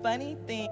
funny thing.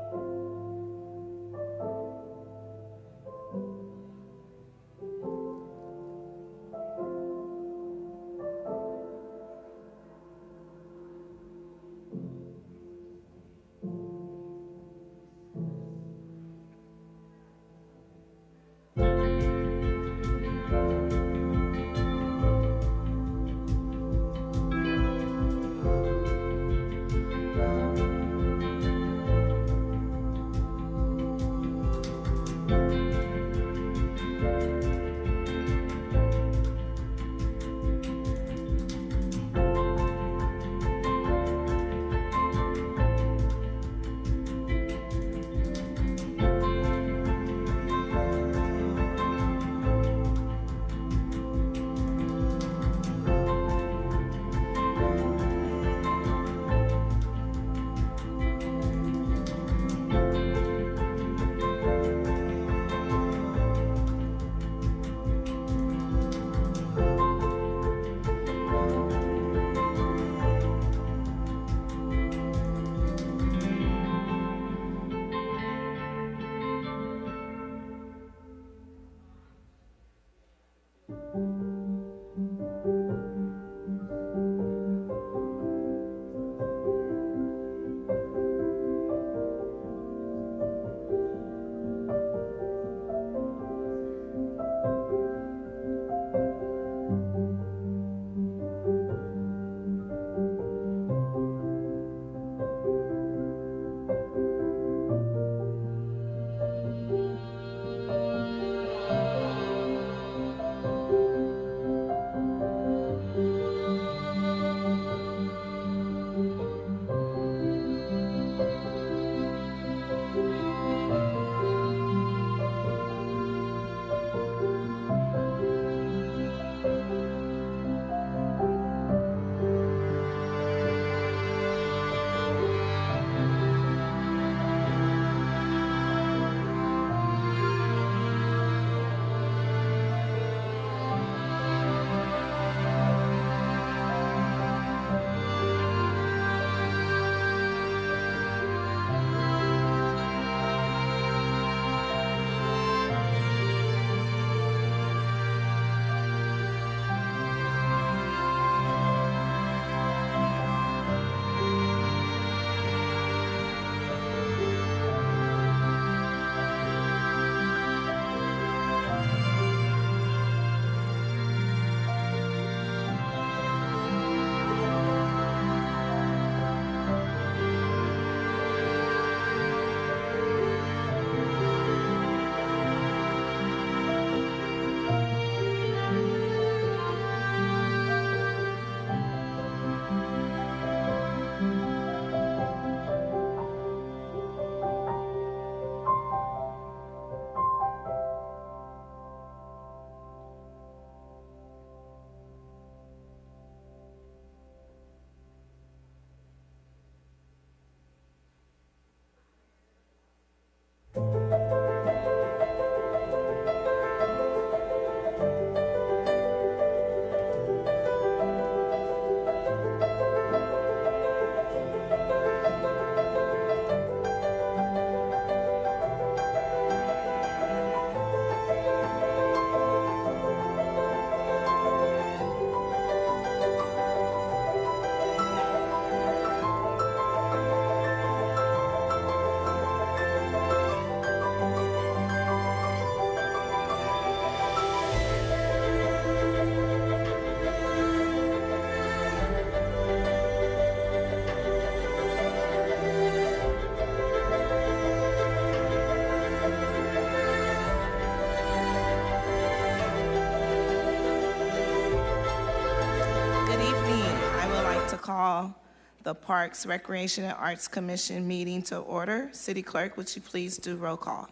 Call the Parks, Recreation, and Arts Commission meeting to order. City Clerk, would you please do roll call?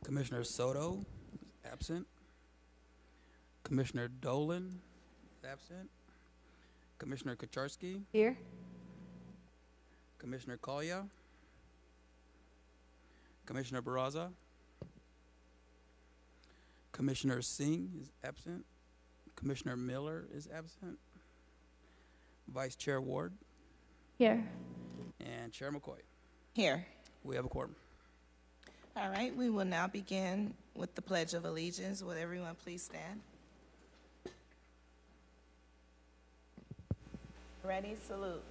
Commissioner Soto, absent. Commissioner Dolan, absent. Commissioner Kucharski. Here. Commissioner Collier. Commissioner Barraza. Commissioner Singh is absent. Commissioner Miller is absent. Vice Chair Ward. Here. And Chair McCoy. Here. We have a quorum. All right, we will now begin with the Pledge of Allegiance. Will everyone please stand? Ready, salute.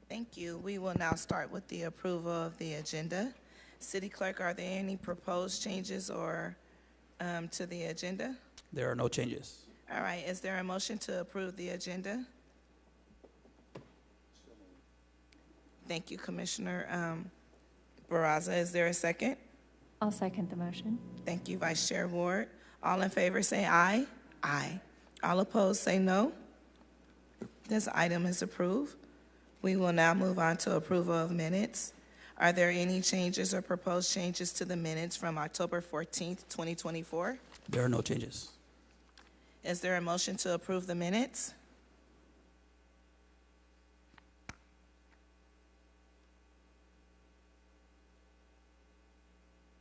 Thank you. We will now start with the approval of the agenda. City Clerk, are there any proposed changes or to the agenda? There are no changes. All right, is there a motion to approve the agenda? Thank you, Commissioner Barraza. Is there a second? I'll second the motion. Thank you, Vice Chair Ward. All in favor say aye. Aye. All opposed say no. This item is approved. We will now move on to approval of minutes. Are there any changes or proposed changes to the minutes from October 14th, 2024? There are no changes. Is there a motion to approve the minutes?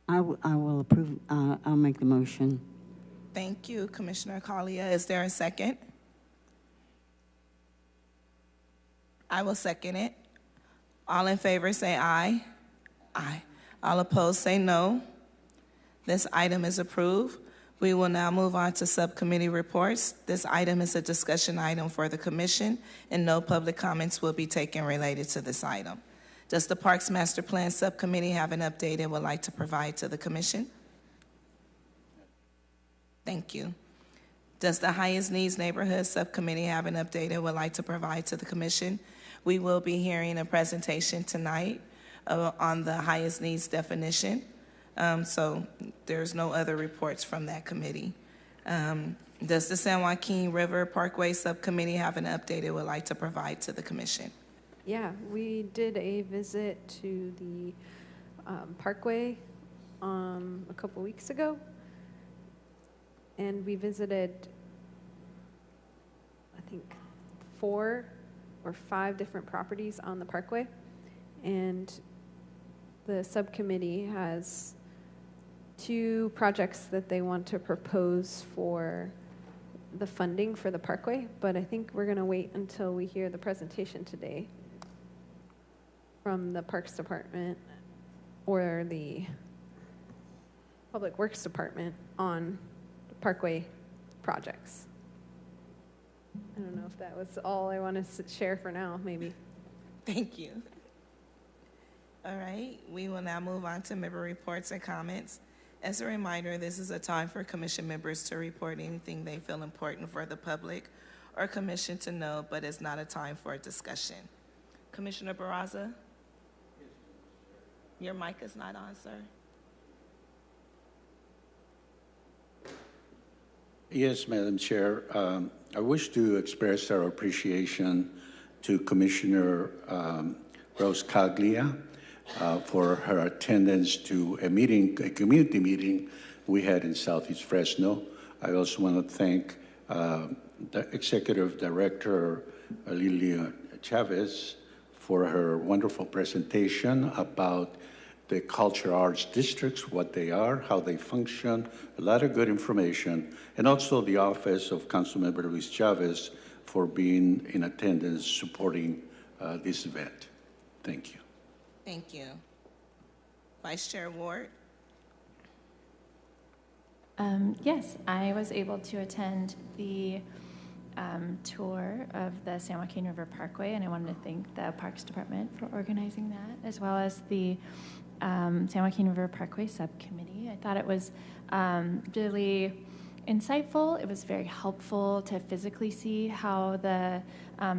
I will approve. I'll make the motion. Thank you, Commissioner Collier. Is there a second? I will second it. All in favor say aye. Aye. All opposed say no. This item is approved. We will now move on to subcommittee reports. This item is a discussion item for the commission, and no public comments will be taken related to this item. Does the Parks Master Plan Subcommittee have an update it would like to provide to the commission? Thank you. Does the Highest Needs Neighborhood Subcommittee have an update it would like to provide to the commission? We will be hearing a presentation tonight on the highest needs definition. So there's no other reports from that committee. Does the San Joaquin River Parkway Subcommittee have an update it would like to provide to the commission? Yeah, we did a visit to the Parkway a couple weeks ago, and we visited, I think, 4 or 5 different properties on the Parkway, and the subcommittee has 2 projects that they want to propose for the funding for the Parkway, but I think we're going to wait until we hear the presentation today from the Parks Department or the Public Works Department on the Parkway projects. I don't know if that was all I want to share for now, maybe. Thank you. All right, we will now move on to member reports and comments. As a reminder, this is a time for commission members to report anything they feel important for the public or commission to know, but it's not a time for a discussion. Commissioner Barraza? Your mic is not on, sir. Yes, Madam Chair. I wish to express our appreciation to Commissioner Rose Caglia for her attendance to a community meeting we had in Southeast Fresno. I also want to thank the Executive Director, Lilia Chavez, for her wonderful presentation about the cultural arts districts, what they are, how they function, a lot of good information, and also the office of Councilmember Luis Chavez for being in attendance supporting this event. Thank you. Thank you. Vice Chair Ward? Yes, I was able to attend the tour of the San Joaquin River Parkway, and I wanted to thank the Parks Department for organizing that, as well as the San Joaquin River Parkway Subcommittee. I thought it was really insightful. It was very helpful to physically see how the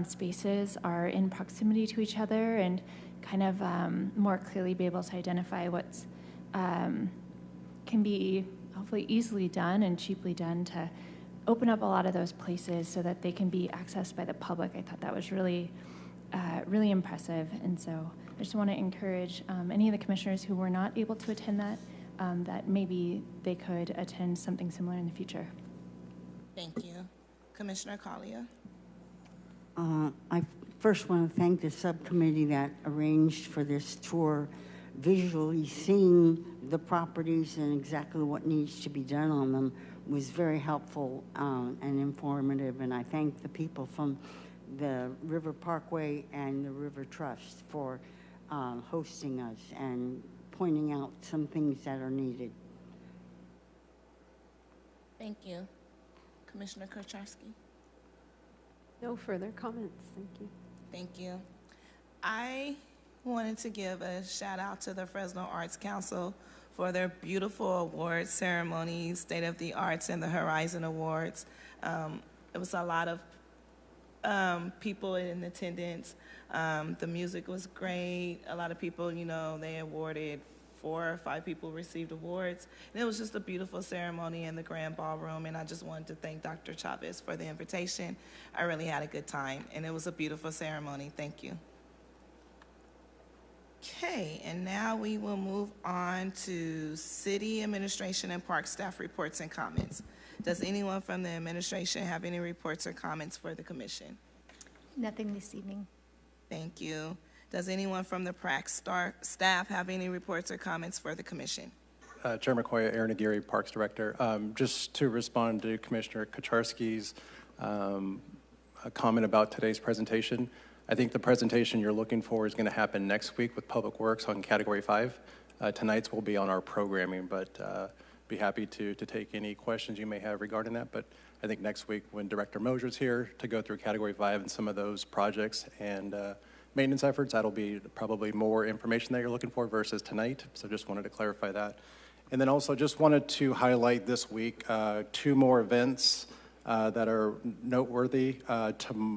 spaces are in proximity to each other and kind of more clearly be able to identify what's can be hopefully easily done and cheaply done to open up a lot of those places so that they can be accessed by the public. I thought that was really, really impressive. And so I just want to encourage any of the commissioners who were not able to attend that, that maybe they could attend something similar in the future. Thank you. Commissioner Collier? I first want to thank the subcommittee that arranged for this tour, visually seeing the properties and exactly what needs to be done on them was very helpful and informative, and I thank the people from the River Parkway and the River Trust for hosting us and pointing out some things that are needed. Thank you. Commissioner Kucharski? No further comments. Thank you. Thank you. I wanted to give a shout out to the Fresno Arts Council for their beautiful award ceremony, State of the Arts and the Horizon Awards. It was a lot of people in attendance. The music was great. A lot of people, you know, they awarded 4 or 5 people received awards. And it was just a beautiful ceremony in the grand ballroom, and I just wanted to thank Dr. Chavez for the invitation. I really had a good time, and it was a beautiful ceremony. Thank you. Okay, and now we will move on to City Administration and Park Staff reports and comments. Does anyone from the administration have any reports or comments for the commission? Nothing this evening. Thank you. Does anyone from the PRAC staff have any reports or comments for the commission? Chair McCoy, Aaron Aguirre, Parks Director. Just to respond to Commissioner Kucharski's comment about today's presentation, I think the presentation you're looking for is going to happen next week with Public Works on Category 5. Tonight's will be on our programming, but be happy to take any questions you may have regarding that. But I think next week when Director Mosier's here to go through Category 5 and some of those projects and maintenance efforts, that'll be probably more information that you're looking for versus tonight. So just wanted to clarify that. And then also just wanted to highlight this week 2 more events that are noteworthy.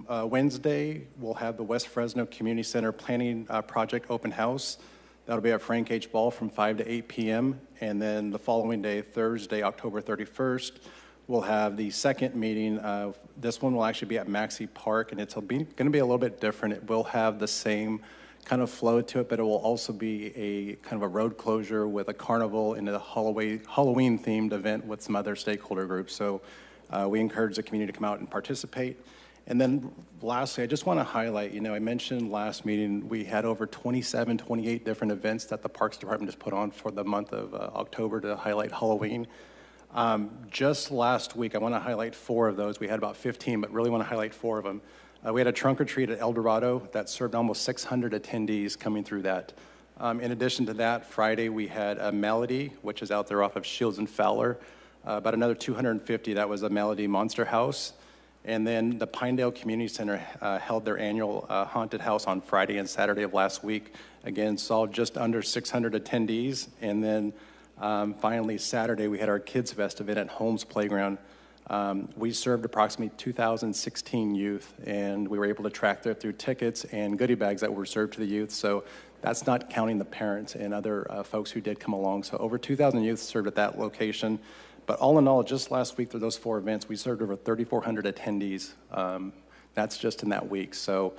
Wednesday, we'll have the West Fresno Community Center Planning Project Open House. That'll be at Frank H. Ball from 5 to 8 p.m. And then the following day, Thursday, October 31st, we'll have the second meeting. This one will actually be at Maxey Park, and it's going to be a little bit different. It will have the same kind of flow to it, but it will also be a kind of a road closure with a carnival and a Halloween-themed event with some other stakeholder groups. So we encourage the community to come out and participate. And then lastly, I just want to highlight, you know, I mentioned last meeting we had over 27, 28 different events that the Parks Department just put on for the month of October to highlight Halloween. Just last week, I want to highlight 4 of those. We had about 15, but really want to highlight 4 of them. We had a trunk or treat at El Dorado that served almost 600 attendees coming through that. In addition to that, Friday we had a Melody, which is out there off of Shields and Fowler. About another 250, that was a Melody Monster House. And then the Pinedale Community Center held their annual haunted house on Friday and Saturday of last week. Again, saw just under 600 attendees. And then finally, Saturday, we had our Kids Fest event at Holmes Playground. We served approximately 2016 youth, and we were able to track that through tickets and goodie bags that were served to the youth. So that's not counting the parents and other folks who did come along. So over 2,000 youth served at that location. But all in all, just last week through those 4 events, we served over 3,400 attendees. That's just in that week. So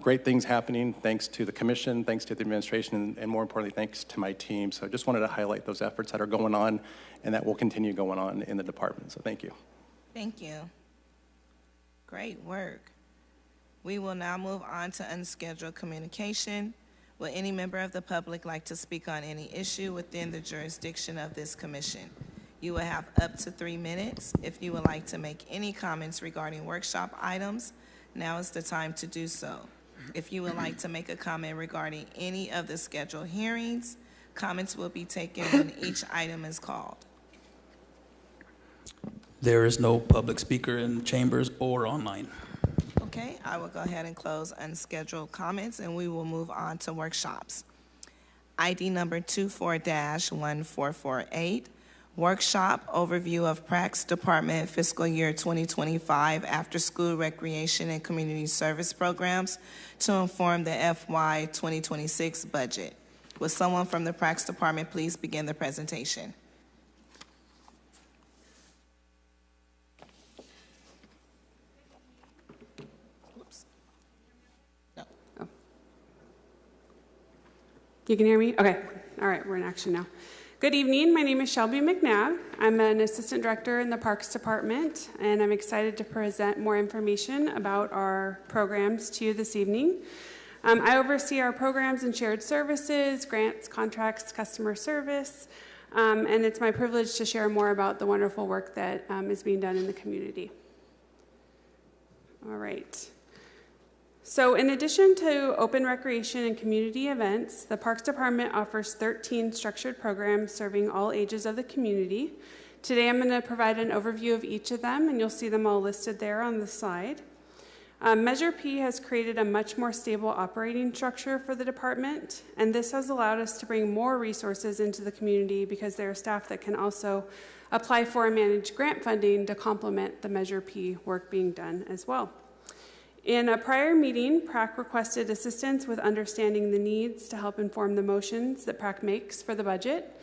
great things happening thanks to the commission, thanks to the administration, and more importantly, thanks to my team. So I just wanted to highlight those efforts that are going on and that will continue going on in the department. So thank you. Thank you. Great work. We will now move on to unscheduled communication. Will any member of the public like to speak on any issue within the jurisdiction of this commission? You will have up to 3 minutes. If you would like to make any comments regarding workshop items, now is the time to do so. If you would like to make a comment regarding any of the scheduled hearings, comments will be taken when each item is called. There is no public speaker in chambers or online. Okay, I will go ahead and close unscheduled comments, and we will move on to workshops. ID number 24-1448. Workshop overview of PRAC's Department fiscal year 2025 after school recreation and community service programs to inform the FY 2026 budget. Will someone from the PRAC's Department please begin the presentation? Oops. No. You can hear me? Okay. All right, we're in action now. Good evening. My name is Shelby McNabb. I'm an assistant director in the Parks Department, and I'm excited to present more information about our programs to you this evening. I oversee our programs and shared services, grants, contracts, customer service, and it's my privilege to share more about the wonderful work that is being done in the community. All right. So in addition to open recreation and community events, the Parks Department offers 13 structured programs serving all ages of the community. Today I'm going to provide an overview of each of them, and you'll see them all listed there on the slide. Measure P has created a much more stable operating structure for the department, and this has allowed us to bring more resources into the community because there are staff that can also apply for and manage grant funding to complement the Measure P work being done as well. In a prior meeting, PRAC requested assistance with understanding the needs to help inform the motions that PRAC makes for the budget.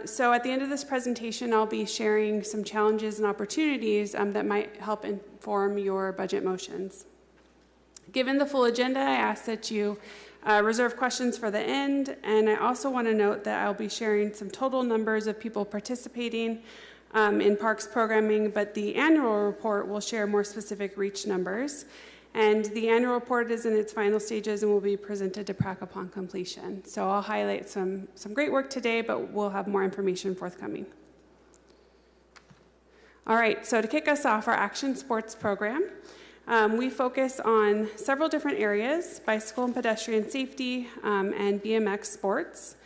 So at the end of this presentation, I'll be sharing some challenges and opportunities that might help inform your budget motions. Given the full agenda, I ask that you reserve questions for the end, and I also want to note that I'll be sharing some total numbers of people participating in Parks programming, but the annual report will share more specific reach numbers. And the annual report is in its final stages and will be presented to PRAC upon completion. So I'll highlight some great work today, but we'll have more information forthcoming. All right, so to kick us off, our Action Sports program. We focus on several different areas: bicycle and pedestrian safety and BMX sports.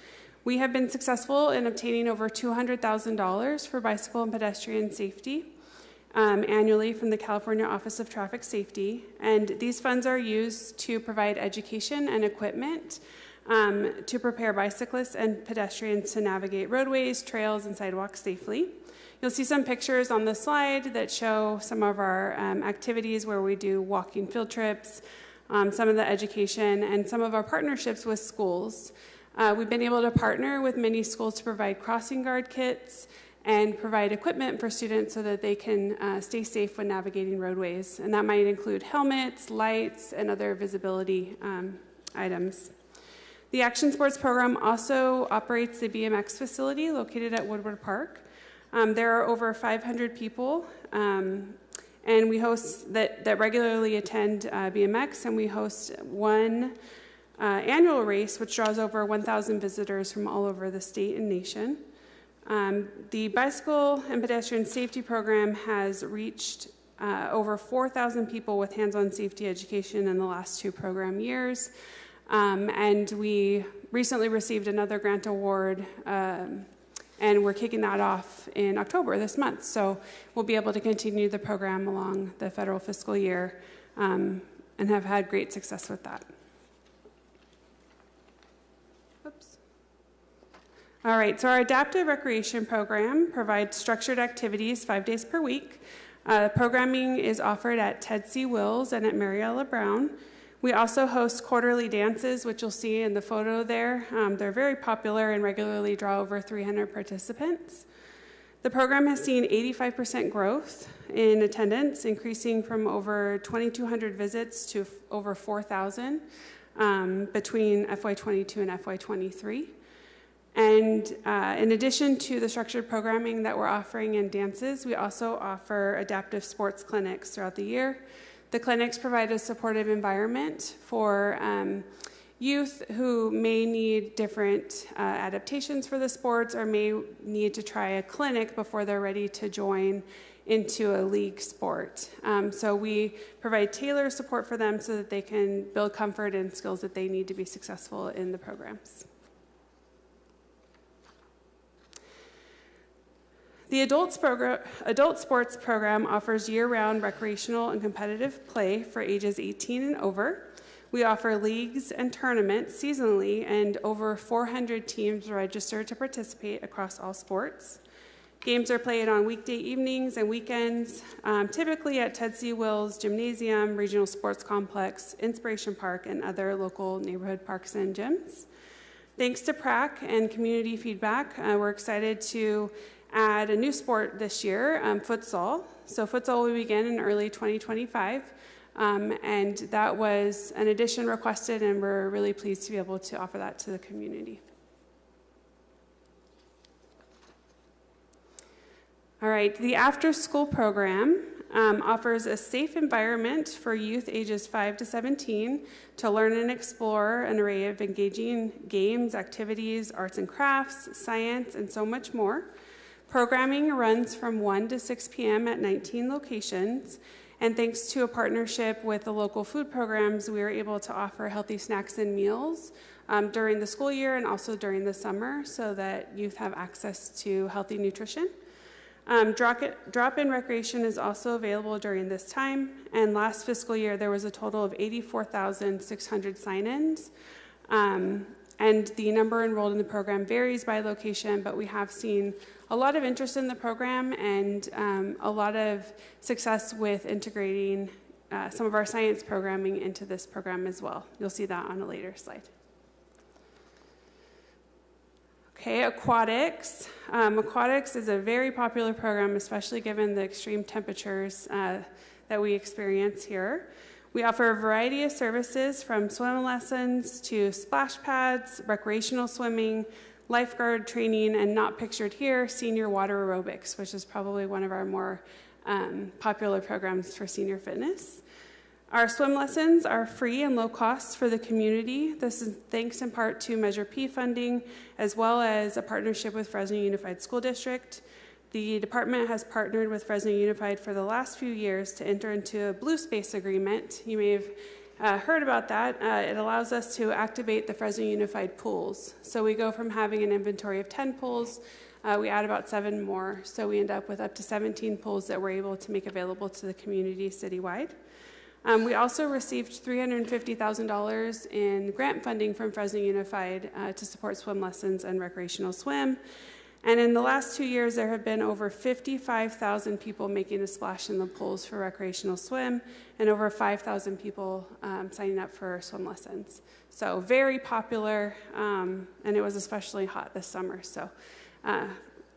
We have been successful in obtaining over $200,000 for bicycle and pedestrian safety annually from the California Office of Traffic Safety. And these funds are used to provide education and equipment to prepare bicyclists and pedestrians to navigate roadways, trails, and sidewalks safely. You'll see some pictures on the slide that show some of our activities where we do walking field trips, some of the education, and some of our partnerships with schools. We've been able to partner with many schools to provide crossing guard kits and provide equipment for students so that they can stay safe when navigating roadways. And that might include helmets, lights, and other visibility items. The Action Sports program also operates the BMX facility located at Woodward Park. There are over 500 people, and we host that regularly attend BMX, and we host one annual race which draws over 1,000 visitors from all over the state and nation. The bicycle and pedestrian safety program has reached over 4,000 people with hands-on safety education in the last 2 program years. And we recently received another grant award, and we're kicking that off in October this month. So we'll be able to continue the program along the federal fiscal year and have had great success with that. Oops. All right, so our adaptive recreation program provides structured activities 5 days per week. Programming is offered at Ted C. Wills and at Mariella Brown. We also host quarterly dances, which you'll see in the photo there. They're very popular and regularly draw over 300 participants. The program has seen 85% growth in attendance, increasing from over 2,200 visits to over 4,000 between FY22 and FY23. And in addition to the structured programming that we're offering in dances, we also offer adaptive sports clinics throughout the year. The clinics provide a supportive environment for youth who may need different adaptations for the sports or may need to try a clinic before they're ready to join into a league sport. So we provide tailored support for them so that they can build comfort and skills that they need to be successful in the programs. The adult sports program offers year-round recreational and competitive play for ages 18 and over. We offer leagues and tournaments seasonally, and over 400 teams register to participate across all sports. Games are played on weekday evenings and weekends, typically at Ted C. Wills Gymnasium, Regional Sports Complex, Inspiration Park, and other local neighborhood parks and gyms. Thanks to PRAC and community feedback, we're excited to add a new sport this year, futsal. So futsal will begin in early 2025, and that was an addition requested, and we're really pleased to be able to offer that to the community. All right, the after-school program offers a safe environment for youth ages 5 to 17 to learn and explore an array of engaging games, activities, arts and crafts, science, and so much more. Programming runs from 1 to 6 p.m. at 19 locations, and thanks to a partnership with the local food programs, we are able to offer healthy snacks and meals during the school year and also during the summer so that youth have access to healthy nutrition. Drop-in recreation is also available during this time, and last fiscal year there was a total of 84,600 sign-ins, and the number enrolled in the program varies by location, but we have seen a lot of interest in the program and a lot of success with integrating some of our science programming into this program as well. You'll see that on a later slide. Okay, aquatics. Aquatics is a very popular program, especially given the extreme temperatures that we experience here. We offer a variety of services from swim lessons to splash pads, recreational swimming, lifeguard training, and not pictured here, senior water aerobics, which is probably one of our more popular programs for senior fitness. Our swim lessons are free and low cost for the community. This is thanks in part to Measure P funding, as well as a partnership with Fresno Unified School District. The department has partnered with Fresno Unified for the last few years to enter into a blue space agreement. You may have heard about that. It allows us to activate the Fresno Unified pools. So we go from having an inventory of 10 pools, we add about 7 more. So we end up with up to 17 pools that we're able to make available to the community citywide. We also received $350,000 in grant funding from Fresno Unified to support swim lessons and recreational swim. And in the last 2 years, there have been over 55,000 people making a splash in the pools for recreational swim and over 5,000 people signing up for swim lessons. So very popular, and it was especially hot this summer, so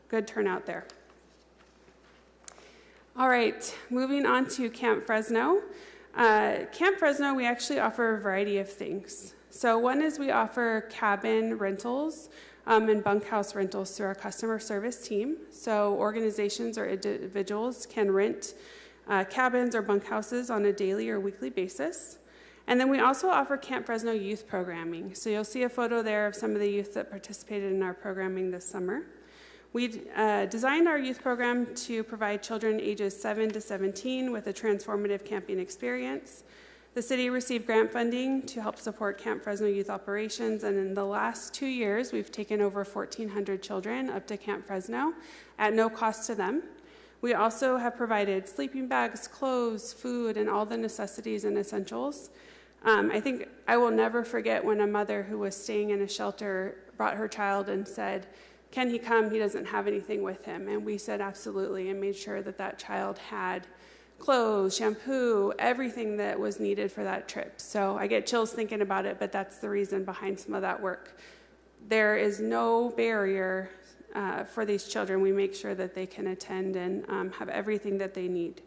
good turnout there. All right, moving on to Camp Fresno. Camp Fresno, we actually offer a variety of things. So one is we offer cabin rentals and bunkhouse rentals through our customer service team. So organizations or individuals can rent cabins or bunkhouses on a daily or weekly basis. And then we also offer Camp Fresno youth programming. So you'll see a photo there of some of the youth that participated in our programming this summer. We designed our youth program to provide children ages 7 to 17 with a transformative camping experience. The city received grant funding to help support Camp Fresno youth operations, and in the last 2 years, we've taken over 1,400 children up to Camp Fresno at no cost to them. We also have provided sleeping bags, clothes, food, and all the necessities and essentials. I think I will never forget when a mother who was staying in a shelter brought her child and said, "Can he come? He doesn't have anything with him." And we said absolutely and made sure that that child had clothes, shampoo, everything that was needed for that trip. So I get chills thinking about it, but that's the reason behind some of that work. There is no barrier for these children. We make sure that they can attend and have everything that they need.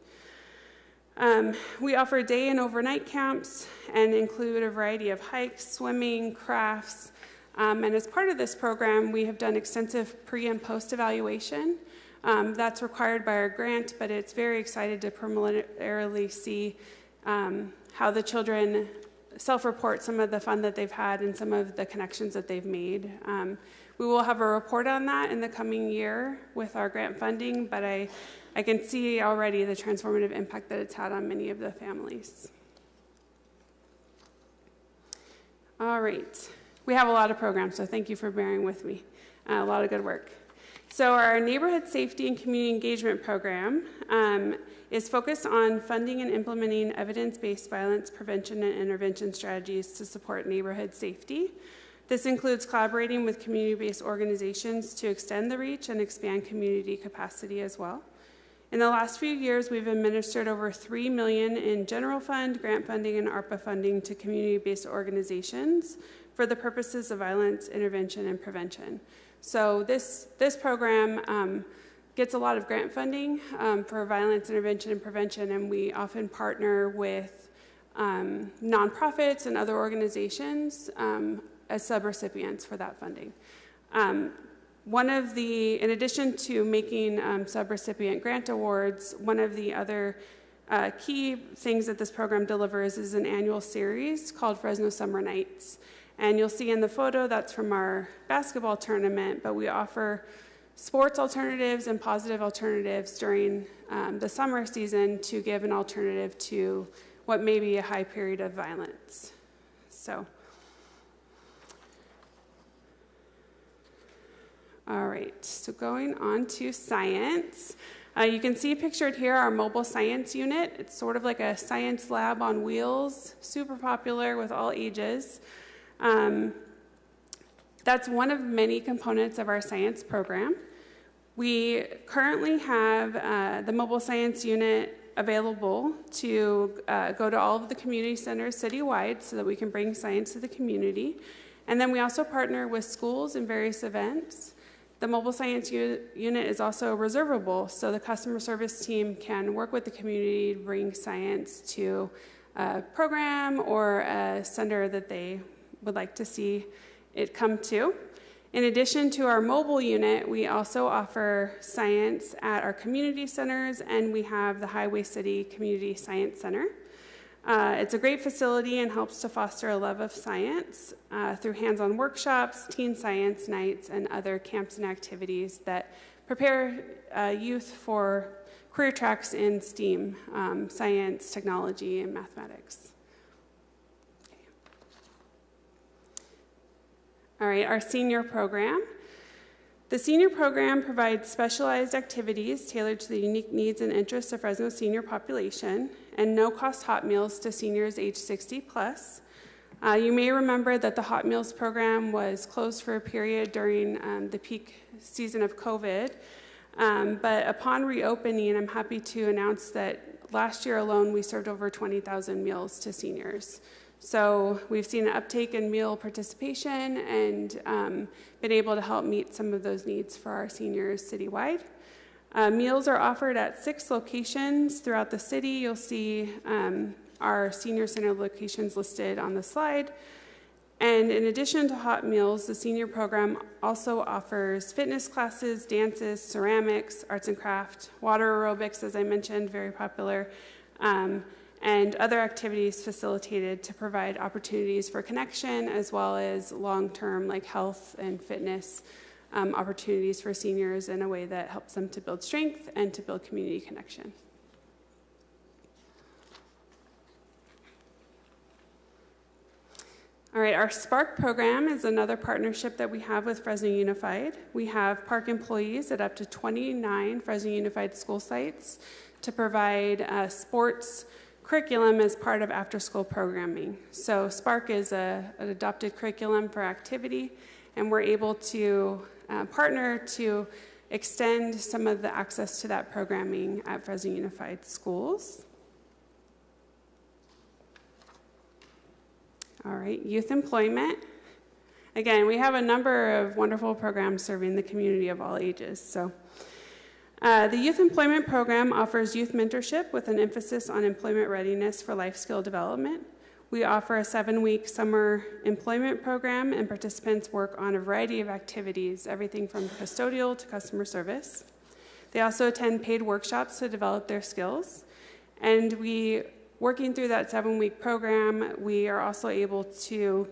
We offer day and overnight camps and include a variety of hikes, swimming, crafts, and as part of this program, we have done extensive pre- and post-evaluation. That's required by our grant, but it's very excited to preliminarily see how the children self-report some of the fun that they've had and some of the connections that they've made. We will have a report on that in the coming year with our grant funding, but I can see already the transformative impact that it's had on many of the families. All right. We have a lot of programs, so thank you for bearing with me. A lot of good work. So our Neighborhood Safety and Community Engagement Program is focused on funding and implementing evidence-based violence prevention and intervention strategies to support neighborhood safety. This includes collaborating with community-based organizations to extend the reach and expand community capacity as well. In the last few years, we've administered over $3 million in general fund, grant funding, and ARPA funding to community-based organizations for the purposes of violence, intervention, and prevention. So this program gets a lot of grant funding for violence, intervention, and prevention, and we often partner with nonprofits and other organizations as subrecipients for that funding. in addition to making subrecipient grant awards, one of the other key things that this program delivers is an annual series called Fresno Summer Nights. And you'll see in the photo that's from our basketball tournament, but we offer sports alternatives and positive alternatives during the summer season to give an alternative to what may be a high period of violence. So, all right, so going on to science. You can see pictured here our mobile science unit. It's sort of like a science lab on wheels, super popular with all ages. That's one of many components of our science program. We currently have the mobile science unit available to go to all of the community centers citywide so that we can bring science to the community. And then we also partner with schools in various events. The mobile science unit is also reservable, so the customer service team can work with the community to bring science to a program or a center that they would like to see it come to. In addition to our mobile unit, we also offer science at our community centers, and we have the Highway City Community Science Center. It's a great facility and helps to foster a love of science through hands-on workshops, teen science nights, and other camps and activities that prepare youth for career tracks in STEAM, science, technology, and mathematics. Okay. All right, our senior program. The senior program provides specialized activities tailored to the unique needs and interests of Fresno senior population and no-cost hot meals to seniors age 60 plus. You may remember that the hot meals program was closed for a period during the peak season of COVID, but upon reopening, I'm happy to announce that last year alone we served over 20,000 meals to seniors. So we've seen an uptake in meal participation and been able to help meet some of those needs for our seniors citywide. Meals are offered at 6 locations throughout the city. You'll see our senior center locations listed on the slide. And in addition to hot meals, the senior program also offers fitness classes, dances, ceramics, arts and craft, water aerobics, as I mentioned, very popular, and other activities facilitated to provide opportunities for connection as well as long-term like health and fitness opportunities for seniors in a way that helps them to build strength and to build community connection. All right, our Spark program is another partnership that we have with Fresno Unified. We have park employees at up to 29 Fresno Unified school sites to provide sports curriculum as part of after-school programming. So Spark is an adopted curriculum for activity, and we're able to partner to extend some of the access to that programming at Fresno Unified schools. All right, youth employment. Again, we have a number of wonderful programs serving the community of all ages. So the Youth Employment Program offers youth mentorship with an emphasis on employment readiness for life skill development. We offer a 7-week summer employment program, and participants work on a variety of activities, everything from custodial to customer service. They also attend paid workshops to develop their skills. And working through that 7-week program, we are also able to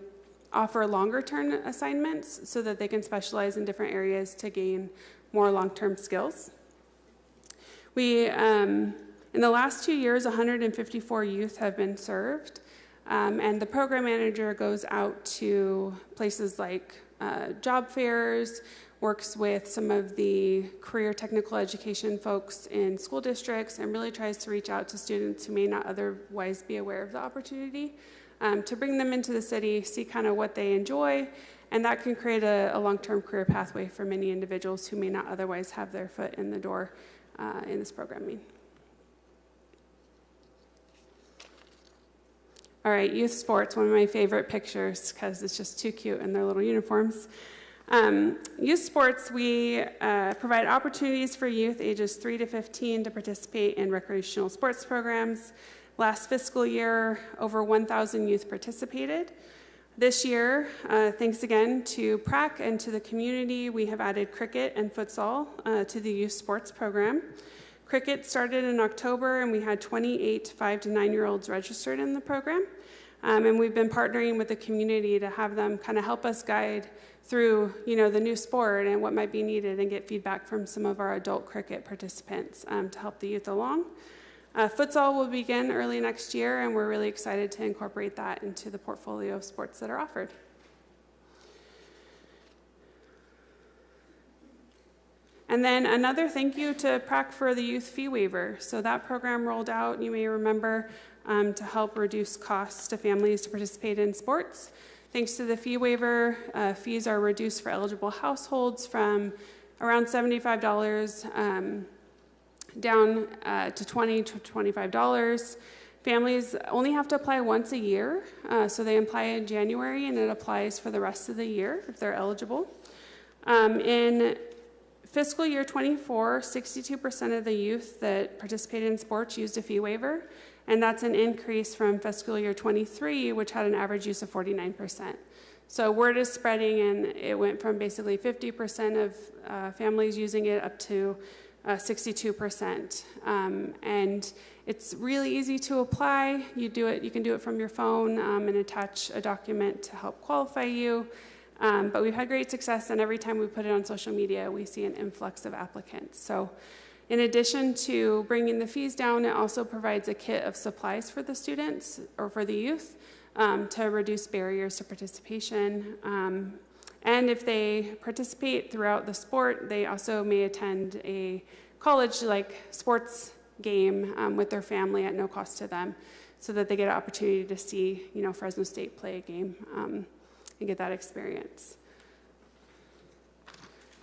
offer longer-term assignments so that they can specialize in different areas to gain more long-term skills. In the last 2 years, 154 youth have been served, and the program manager goes out to places like job fairs, works with some of the career technical education folks in school districts, and really tries to reach out to students who may not otherwise be aware of the opportunity to bring them into the city, see kind of what they enjoy, and that can create a long-term career pathway for many individuals who may not otherwise have their foot in the door in this programming. All right, youth sports, one of my favorite pictures because it's just too cute in their little uniforms. Youth sports, we provide opportunities for youth ages 3 to 15 to participate in recreational sports programs. Last fiscal year, over 1,000 youth participated. This year, thanks again to PRAC and to the community, we have added cricket and futsal to the youth sports program. Cricket started in October, and we had 28 5 to 9-year-olds registered in the program. And we've been partnering with the community to have them kind of help us guide through, the new sport and what might be needed, and get feedback from some of our adult cricket participants to help the youth along. Futsal will begin early next year, and we're really excited to incorporate that into the portfolio of sports that are offered. And then another thank you to PRAC for the youth fee waiver. So that program rolled out, you may remember, to help reduce costs to families to participate in sports. Thanks to the fee waiver, fees are reduced for eligible households from around $75 down to $20 to $25. Families only have to apply once a year, so they apply in January, and it applies for the rest of the year if they're eligible. In fiscal year 24, 62% of the youth that participated in sports used a fee waiver, and that's an increase from fiscal year 23, which had an average use of 49%. So word is spreading, and it went from basically 50% of families using it up to 62%. And it's really easy to apply. You can do it from your phone and attach a document to help qualify you. But we've had great success, and every time we put it on social media, we see an influx of applicants. So in addition to bringing the fees down, it also provides a kit of supplies for the students or for the youth to reduce barriers to participation. And if they participate throughout the sport, they also may attend a college-like sports game with their family at no cost to them, so that they get an opportunity to see, Fresno State play a game and get that experience.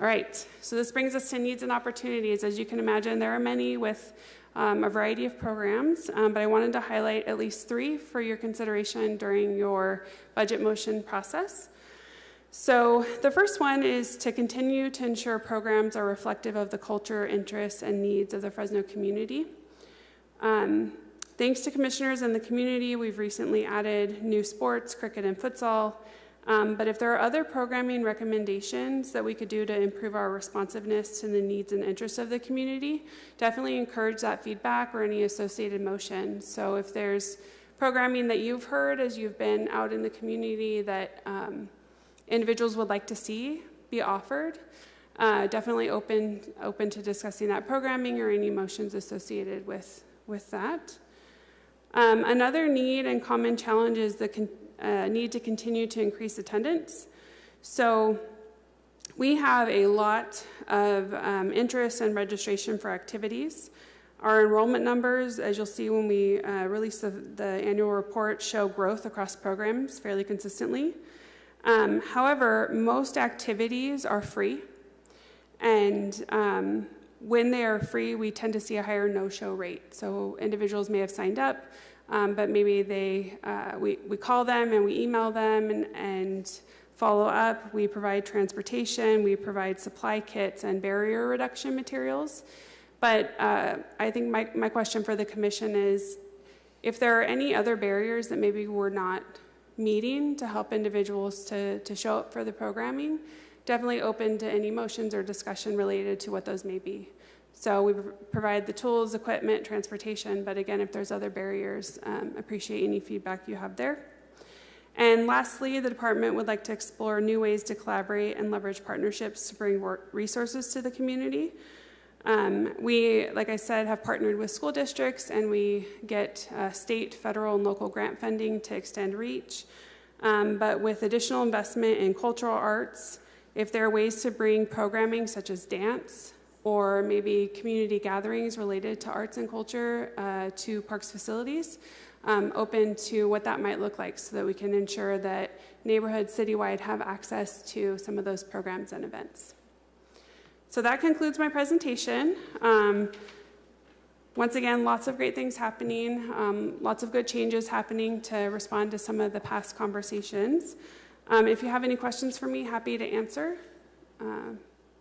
All right, so this brings us to needs and opportunities. As you can imagine, there are many with a variety of programs, but I wanted to highlight at least 3 for your consideration during your budget motion process. So the first one is to continue to ensure programs are reflective of the culture, interests, and needs of the Fresno community. Thanks to commissioners and the community, we've recently added new sports, cricket and futsal. But if there are other programming recommendations that we could do to improve our responsiveness to the needs and interests of the community, definitely encourage that feedback or any associated motion. So if there's programming that you've heard as you've been out in the community that individuals would like to see be offered, definitely open to discussing that programming or any motions associated with that. Another need and common challenge is the need to continue to increase attendance. So we have a lot of interest and registration for activities. Our enrollment numbers, as you'll see when we release the annual report, show growth across programs fairly consistently. However, most activities are free, and when they are free, we tend to see a higher no-show rate. So individuals may have signed up, but maybe we call them and we email them and follow up. We provide transportation, we provide supply kits and barrier reduction materials. But I think my question for the commission is, if there are any other barriers that maybe we're not meeting to help individuals to show up for the programming, definitely open to any motions or discussion related to what those may be. So we provide the tools, equipment, transportation, but again, if there's other barriers, appreciate any feedback you have there. And lastly, the department would like to explore new ways to collaborate and leverage partnerships to bring resources to the community. We, like I said, have partnered with school districts, and we get state, federal, and local grant funding to extend reach. But with additional investment in cultural arts, if there are ways to bring programming such as dance or maybe community gatherings related to arts and culture to parks facilities, open to what that might look like so that we can ensure that neighborhoods citywide have access to some of those programs and events. So that concludes my presentation. Once again, lots of great things happening, lots of good changes happening to respond to some of the past conversations. If you have any questions for me, happy to answer.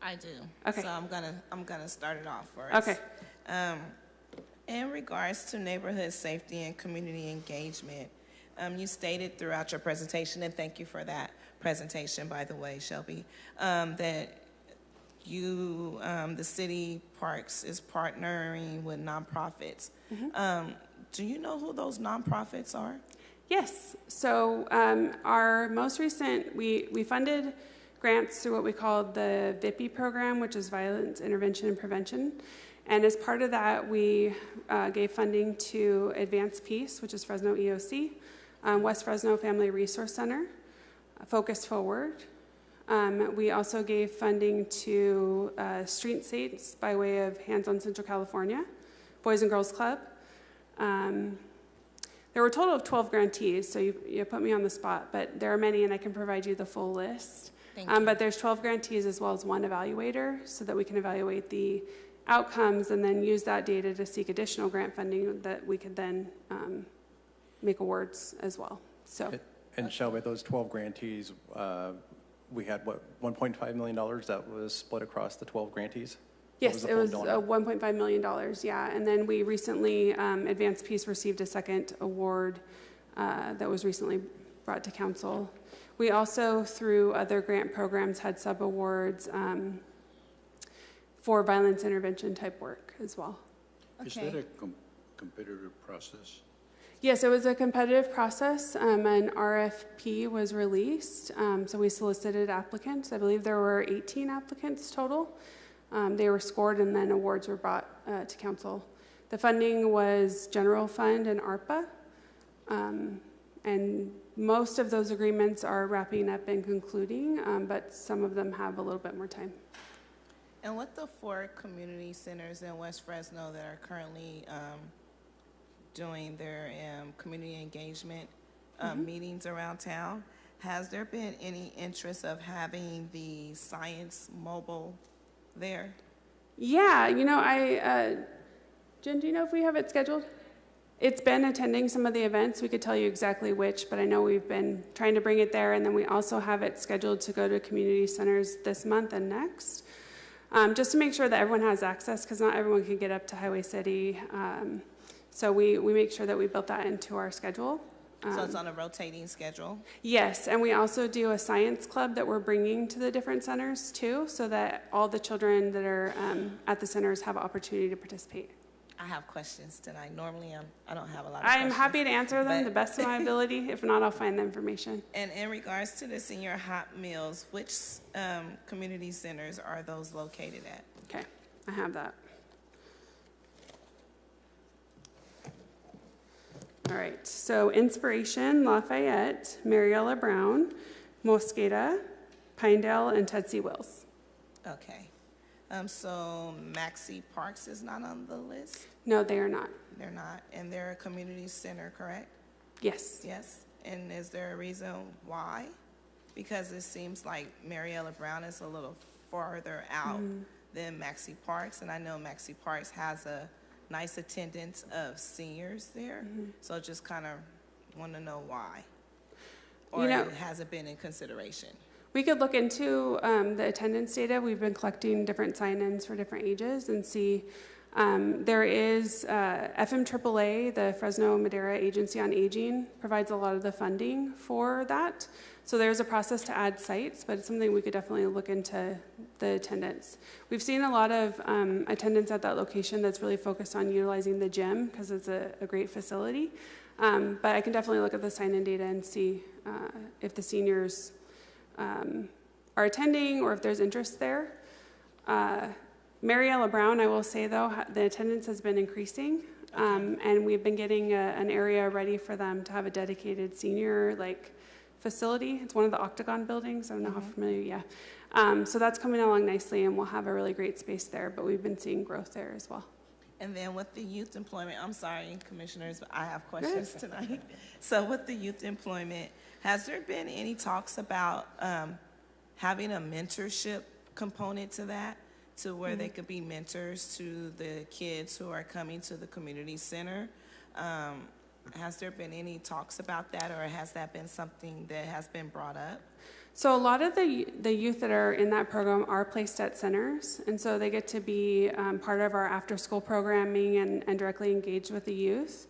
I do. Okay. So I'm gonna start it off first. Okay. In regards to neighborhood safety and community engagement, You stated throughout your presentation, and thank you for that presentation, by the way, Shelby, that you, the city parks is partnering with nonprofits. Do you know who those nonprofits are? Yes. So our most recent, we funded grants through what we call the VIPI program, which is Violence Intervention and Prevention. And as part of that, we gave funding to Advance Peace, which is Fresno EOC, West Fresno Family Resource Center, Focus Forward. We also gave funding to Street Saints by way of Hands on Central California, Boys and Girls Club. There were a total of 12 grantees, so you put me on the spot, but there are many, and I can provide you the full list. Thank you. But there's 12 grantees as well as one evaluator, so that we can evaluate the outcomes and then use that data to seek additional grant funding that we could then make awards as well. So. And Shelby, those 12 grantees, we had what, $1.5 million that was split across the 12 grantees? Yes, it was $1.5 million, yeah. And then we recently, Advance Peace received a second award that was recently brought to council. We also, through other grant programs, had sub-awards for violence intervention type work as well. Okay. Is that a competitive process? Yes, it was a competitive process. An RFP was released, so we solicited applicants. I believe there were 18 applicants total. They were scored, and then awards were brought to council. The funding was general fund and ARPA, and most of those agreements are wrapping up and concluding, but some of them have a little bit more time. And what the 4 community centers in West Fresno that are currently doing their community engagement meetings around town, has there been any interest of having the science mobile there? Yeah, Jen, do you know if we have it scheduled? It's been attending some of the events. We could tell you exactly which, but I know we've been trying to bring it there, and then we also have it scheduled to go to community centers this month and next, just to make sure that everyone has access, because not everyone can get up to Highway City. So we make sure that we built that into our schedule. So it's on a rotating schedule? Yes, and we also do a science club that we're bringing to the different centers too, so that all the children that are at the centers have opportunity to participate. I have questions tonight. Normally I don't have a lot of questions. I'm happy to answer them the best of my ability. If not, I'll find the information. And in regards to the senior hot meals, which community centers are those located at? Okay, I have that. All right, so Inspiration, Lafayette, Mariella Brown, Mosqueda, Pinedale, and Tudsey Wills. Okay. So Maxie Parks is not on the list? No, they are not. They're not. And they're a community center, correct? Yes. Yes. And is there a reason why? Because it seems like Mariella Brown is a little farther out than Maxie Parks, and I know Maxie Parks has a nice attendance of seniors there, so just kind of want to know why, or it hasn't been in consideration. We could look into the attendance data. We've been collecting different sign-ins for different ages and see. There is FMAAA, the Fresno Madera Agency on Aging, provides a lot of the funding for that. So there's a process to add sites, but it's something we could definitely look into the attendance. We've seen a lot of attendance at that location that's really focused on utilizing the gym because it's a great facility. But I can definitely look at the sign-in data and see if the seniors are attending or if there's interest there. Mariella Brown, I will say though, the attendance has been increasing, and we've been getting an area ready for them to have a dedicated senior facility. It's one of the Octagon buildings. I don't know how familiar, so that's coming along nicely, and we'll have a really great space there, but we've been seeing growth there as well. And then with the youth employment, I'm sorry, commissioners, but I have questions tonight. So with the youth employment, has there been any talks about having a mentorship component to that, to where they could be mentors to the kids who are coming to the community center? Has there been any talks about that, or has that been something that has been brought up? So a lot of the youth that are in that program are placed at centers, and so they get to be part of our after-school programming and directly engaged with the youth.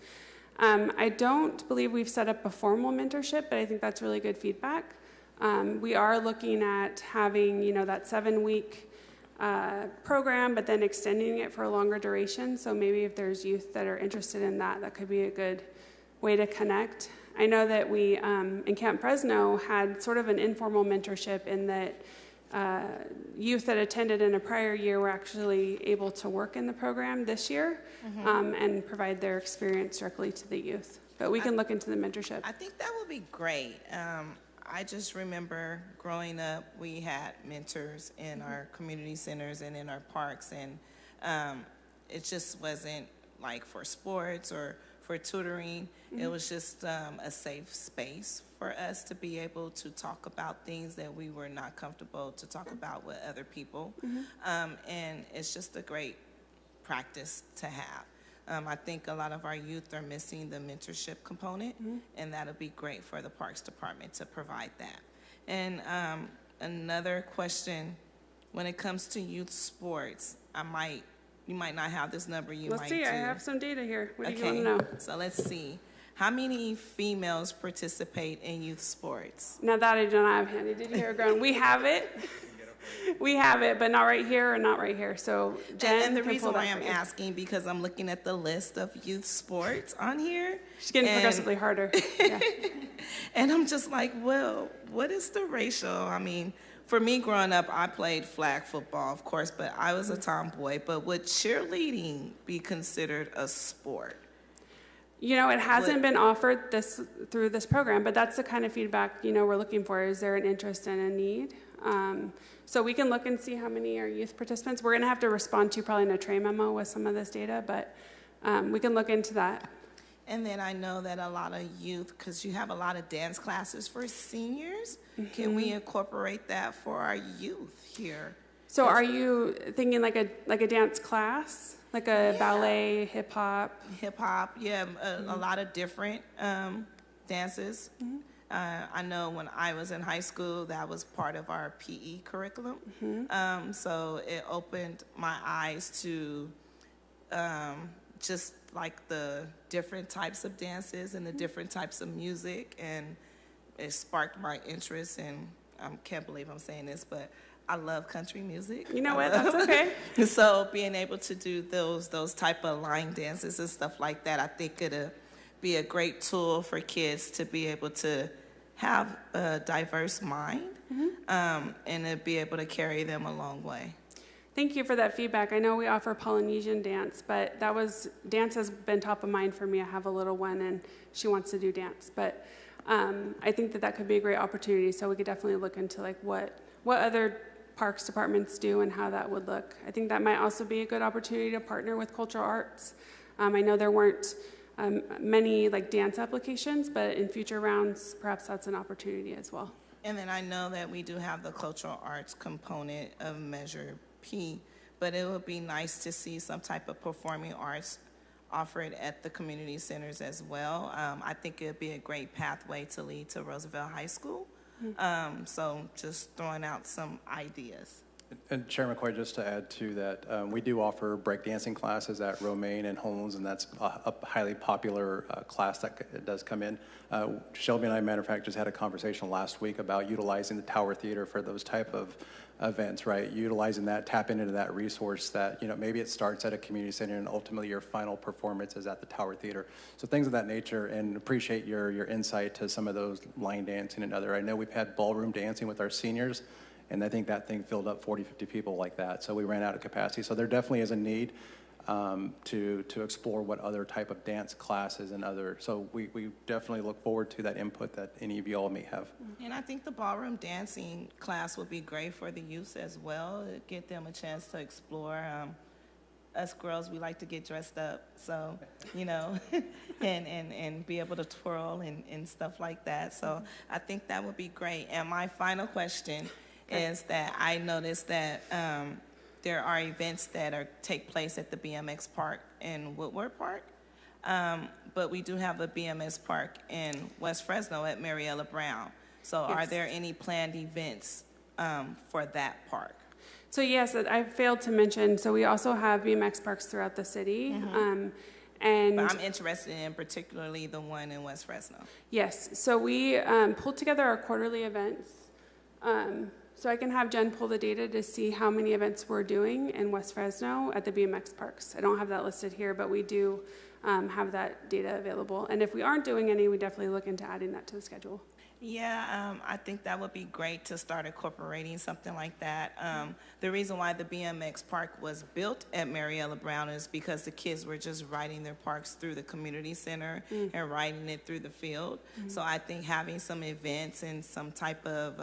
I don't believe we've set up a formal mentorship, but I think that's really good feedback. We are looking at having, that 7-week program, but then extending it for a longer duration. So maybe if there's youth that are interested in that, that could be a good way to connect. I know that we, in Camp Fresno, had sort of an informal mentorship in that youth that attended in a prior year were actually able to work in the program this year and provide their experience directly to the youth. But we can look into the mentorship. I think that would be great. I just remember growing up, we had mentors in our community centers and in our parks, and it just wasn't like for sports or for tutoring. It was just a safe space for us to be able to talk about things that we were not comfortable to talk about with other people. And it's just a great practice to have. I think a lot of our youth are missing the mentorship component, and that'll be great for the Parks Department to provide that. And another question, when it comes to youth sports, you might not have this number, Let's might see, do. I have some data here. What do you Okay, want to know? so let's see. How many females participate in youth sports? Now that I do not have handy. Did you hear her going? We have it. We have it, but not right here or not right here. So Jen, And the can reason pull why that I'm for you. asking, because I'm looking at the list of youth sports on here. She's getting and- progressively harder. Yeah. And I'm just like, well, what is the ratio? I mean, for me growing up, I played flag football, of course, but I was a tomboy. But would cheerleading be considered a sport? It hasn't been offered through this program, but that's the kind of feedback, we're looking for. Is there an interest and a need? So we can look and see how many are youth participants. We're going to have to respond to probably in a tray memo with some of this data, but we can look into that. And then I know that a lot of youth, because you have a lot of dance classes for seniors, can we incorporate that for our youth here? So are you thinking like a dance class, like a ballet, hip hop? Hip hop, yeah, a lot of different dances. I know when I was in high school, that was part of our PE curriculum. So it opened my eyes to just like the different types of dances and the different types of music, and it sparked my interest. And I can't believe I'm saying this, but I love country music. You know what? That's okay. So being able to do those type of line dances and stuff like that, I think it'll be a great tool for kids to be able to have a diverse mind and to be able to carry them a long way. Thank you for that feedback. I know we offer Polynesian dance, but dance has been top of mind for me. I have a little one, and she wants to do dance. But I think that could be a great opportunity, so we could definitely look into like what other parks departments do and how that would look. I think that might also be a good opportunity to partner with cultural arts. I know there weren't many like dance applications, but in future rounds, perhaps that's an opportunity as well. And then I know that we do have the cultural arts component of Measure P, but it would be nice to see some type of performing arts offered at the community centers as well. I think it would be a great pathway to lead to Roosevelt High School. So just throwing out some ideas. And Chair McCoy, just to add to that, we do offer breakdancing classes at Romaine and Holmes, and that's a highly popular class that does come in. Shelby and I, matter of fact, just had a conversation last week about utilizing the Tower Theater for those type of events, right? Utilizing that, tapping into that resource that, maybe it starts at a community center and ultimately your final performance is at the Tower Theater. So things of that nature, and appreciate your insight to some of those line dancing and other. I know we've had ballroom dancing with our seniors, and I think that thing filled up 40, 50 people like that. So we ran out of capacity. So there definitely is a need to explore what other type of dance classes and other. So we definitely look forward to that input that any of you all may have. And I think the ballroom dancing class would be great for the youth as well, to get them a chance to explore. Us girls, we like to get dressed up, so, and be able to twirl and stuff like that. So I think that would be great. And my final question is that I noticed that there are events that take place at the BMX park in Woodward Park, but we do have a BMX park in West Fresno at Mariella Brown. So are there any planned events for that park? So yes, I failed to mention, so we also have BMX parks throughout the city. And But I'm interested in particularly the one in West Fresno. yes, so we pulled together our quarterly events. So I can have Jen pull the data to see how many events we're doing in West Fresno at the BMX parks. I don't have that listed here, but we do have that data available. And if we aren't doing any, we definitely look into adding that to the schedule. Yeah, I think that would be great to start incorporating something like that. The reason why the BMX park was built at Mariella Brown is because the kids were just riding their parks through the community center and riding it through the field. So I think having some events and some type of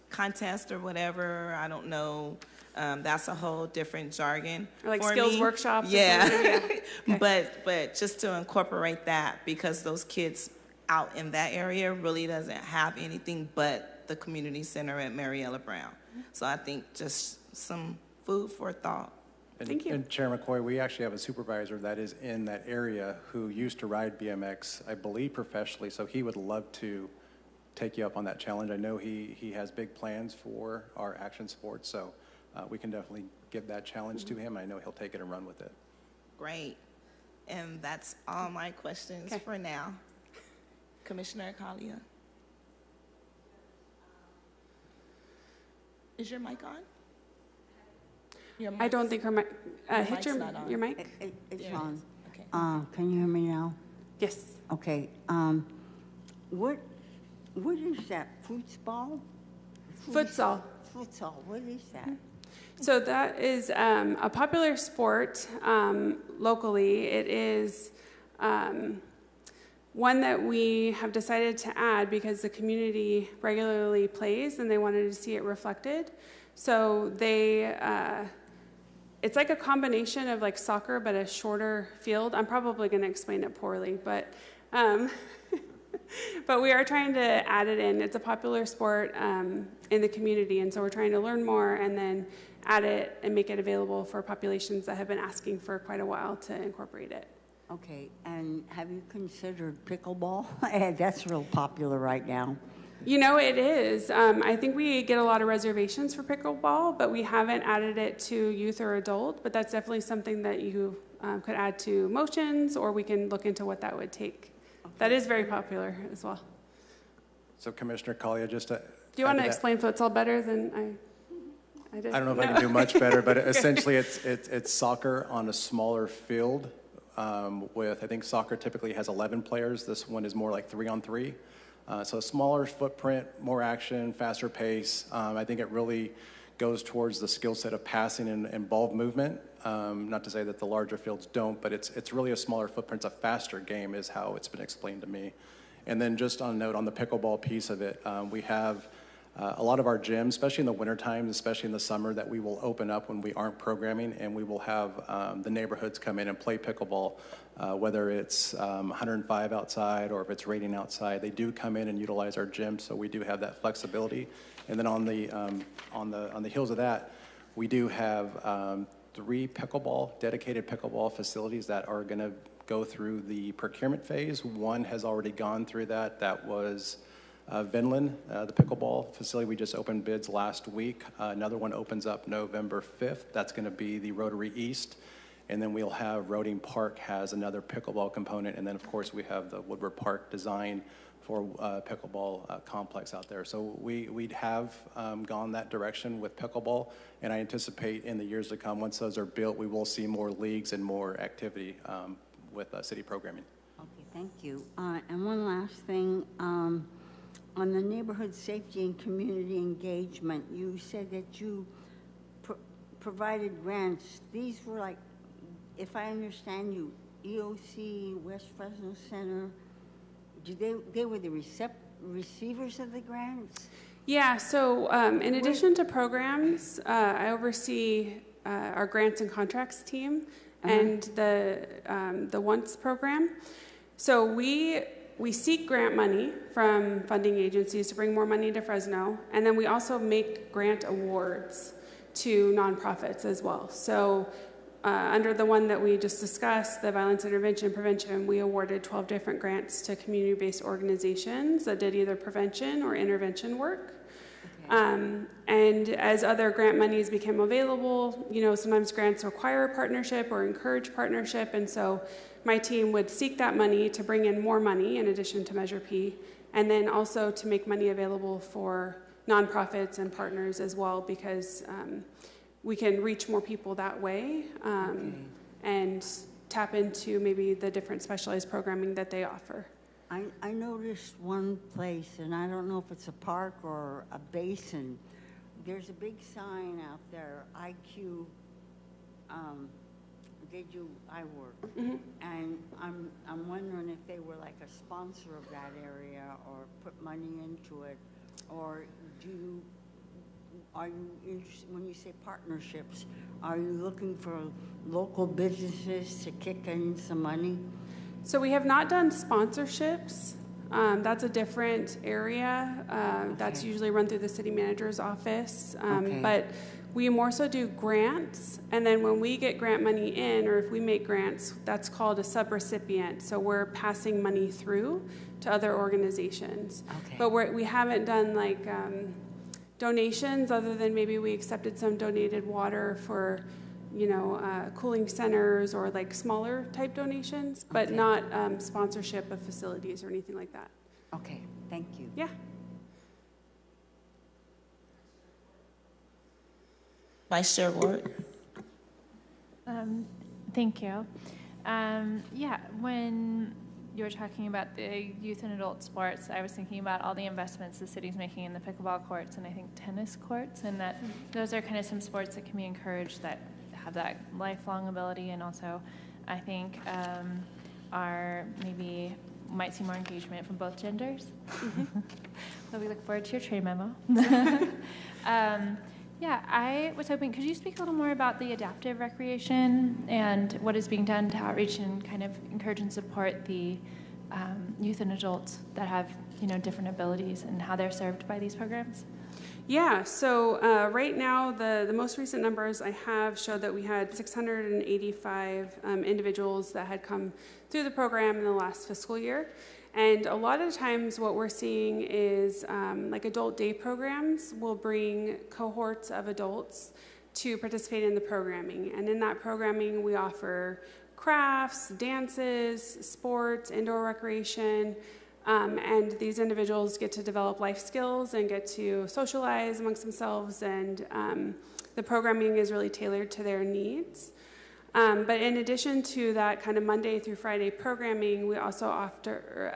contest or whatever, I don't know, that's a whole different jargon. Or like for skills me. workshops. Or Yeah, something. Okay. but just to incorporate that, because those kids out in that area really doesn't have anything but the community center at Mariella Brown. So I think just some food for thought. Thank you. And Chair McCoy, we actually have a supervisor that is in that area who used to ride BMX, I believe professionally, so he would love to take you up on that challenge. I know he has big plans for our action sports, so we can definitely give that challenge to him. I know he'll take it and run with it. Great. And that's all my questions for now. Commissioner Kalia. Is your mic on? Your I don't think her mic. Hit mic's your not on. mic. It's There it on. is. Okay. Can you hear me now? Yes. Okay. What is that? Football? Futsal. Futsal. What is that? So that is a popular sport locally. It is one that we have decided to add because the community regularly plays and they wanted to see it reflected. So it's like a combination of like soccer but a shorter field. I'm probably going to explain it poorly, but but we are trying to add it in. It's a popular sport in the community, and so we're trying to learn more and then add it and make it available for populations that have been asking for quite a while to incorporate it. Okay, and have you considered pickleball? That's real popular right now. You know, it is. I think we get a lot of reservations for pickleball, but we haven't added it to youth or adult, but that's definitely something that you could add to motions, or we can look into what that would take. Okay. That is very popular as well. So Commissioner Kalia, just to do you want to explain futsal better than I did? I don't know if I can do much better, but essentially it's soccer on a smaller field with, I think soccer typically has 11 players. This one is more like 3-on-3. So a smaller footprint, more action, faster pace. I think it really goes towards the skill set of passing and ball movement. Not to say that the larger fields don't, but it's really a smaller footprint. It's a faster game is how it's been explained to me. And then just on a note on the pickleball piece of it, we have a lot of our gyms, especially in the wintertime, especially in the summer, that we will open up when we aren't programming, and we will have the neighborhoods come in and play pickleball, whether it's 105 outside or if it's raining outside. They do come in and utilize our gym, so we do have that flexibility. And then on the heels of that, we do have 3 dedicated pickleball facilities that are going to go through the procurement phase. One has already gone through that. That was Vinland, the pickleball facility. We just opened bids last week. Another one opens up November 5th. That's going to be the Rotary East. And then we'll have Roding Park has another pickleball component. And then, of course, we have the Woodward Park design for pickleball complex out there. So we'd have gone that direction with pickleball. And I anticipate in the years to come, once those are built, we will see more leagues and more activity with city programming. Okay, thank you. And one last thing. On the neighborhood safety and community engagement, you said that you provided grants. These were like, if I understand you, EOC, West Fresno Center, they were the receivers of the grants? Yeah, so in addition to programs, I oversee our grants and contracts team and the Once program. So we seek grant money from funding agencies to bring more money to Fresno, and then we also make grant awards to nonprofits as well. So under the one that we just discussed, the Violence Intervention and Prevention, we awarded 12 different grants to community-based organizations that did either prevention or intervention work. And as other grant monies became available, sometimes grants require a partnership or encourage partnership. And so my team would seek that money to bring in more money in addition to Measure P, and then also to make money available for nonprofits and partners as well, because we can reach more people that way and tap into maybe the different specialized programming that they offer. I noticed one place, and I don't know if it's a park or a basin. There's a big sign out there, IQ, they do eye work. Mm-hmm. And I'm wondering if they were like a sponsor of that area or put money into it, or are you interested, when you say partnerships, are you looking for local businesses to kick in some money? So we have not done sponsorships. That's a different area. That's usually run through the city manager's office. But we more so do grants. And then when we get grant money in, or if we make grants, that's called a subrecipient. So we're passing money through to other organizations. But we haven't done like donations, other than maybe we accepted some donated water for cooling centers or like smaller type donations, but not sponsorship of facilities or anything like that. Okay, thank you. Yeah. Vice Chair Ward. Thank you. When you were talking about the youth and adult sports, I was thinking about all the investments the city's making in the pickleball courts and I think tennis courts, and that those are kind of some sports that can be encouraged that have that lifelong ability, and also I think are maybe might see more engagement from both genders. So we look forward to your trade memo. I was hoping, could you speak a little more about the adaptive recreation and what is being done to outreach and kind of encourage and support the youth and adults that have different abilities and how they're served by these programs? Yeah, so right now, the most recent numbers I have show that we had 685 individuals that had come through the program in the last fiscal year. And a lot of times what we're seeing is like adult day programs will bring cohorts of adults to participate in the programming. And in that programming, we offer crafts, dances, sports, indoor recreation, and these individuals get to develop life skills and get to socialize amongst themselves, and the programming is really tailored to their needs. But in addition to that kind of Monday through Friday programming, we also offer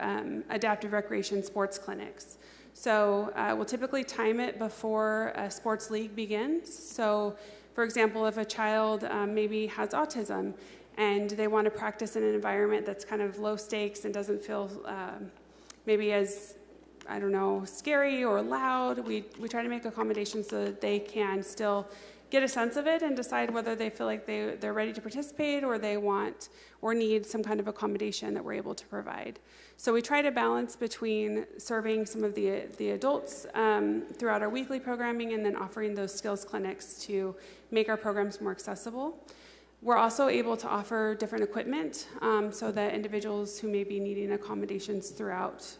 adaptive recreation sports clinics. So we'll typically time it before a sports league begins. So for example, if a child maybe has autism and they want to practice in an environment that's kind of low stakes and doesn't feel maybe as, scary or loud, we try to make accommodations so that they can still get a sense of it and decide whether they feel like they're ready to participate or they want or need some kind of accommodation that we're able to provide. So we try to balance between serving some of the adults throughout our weekly programming and then offering those skills clinics to make our programs more accessible. We're also able to offer different equipment so that individuals who may be needing accommodations throughout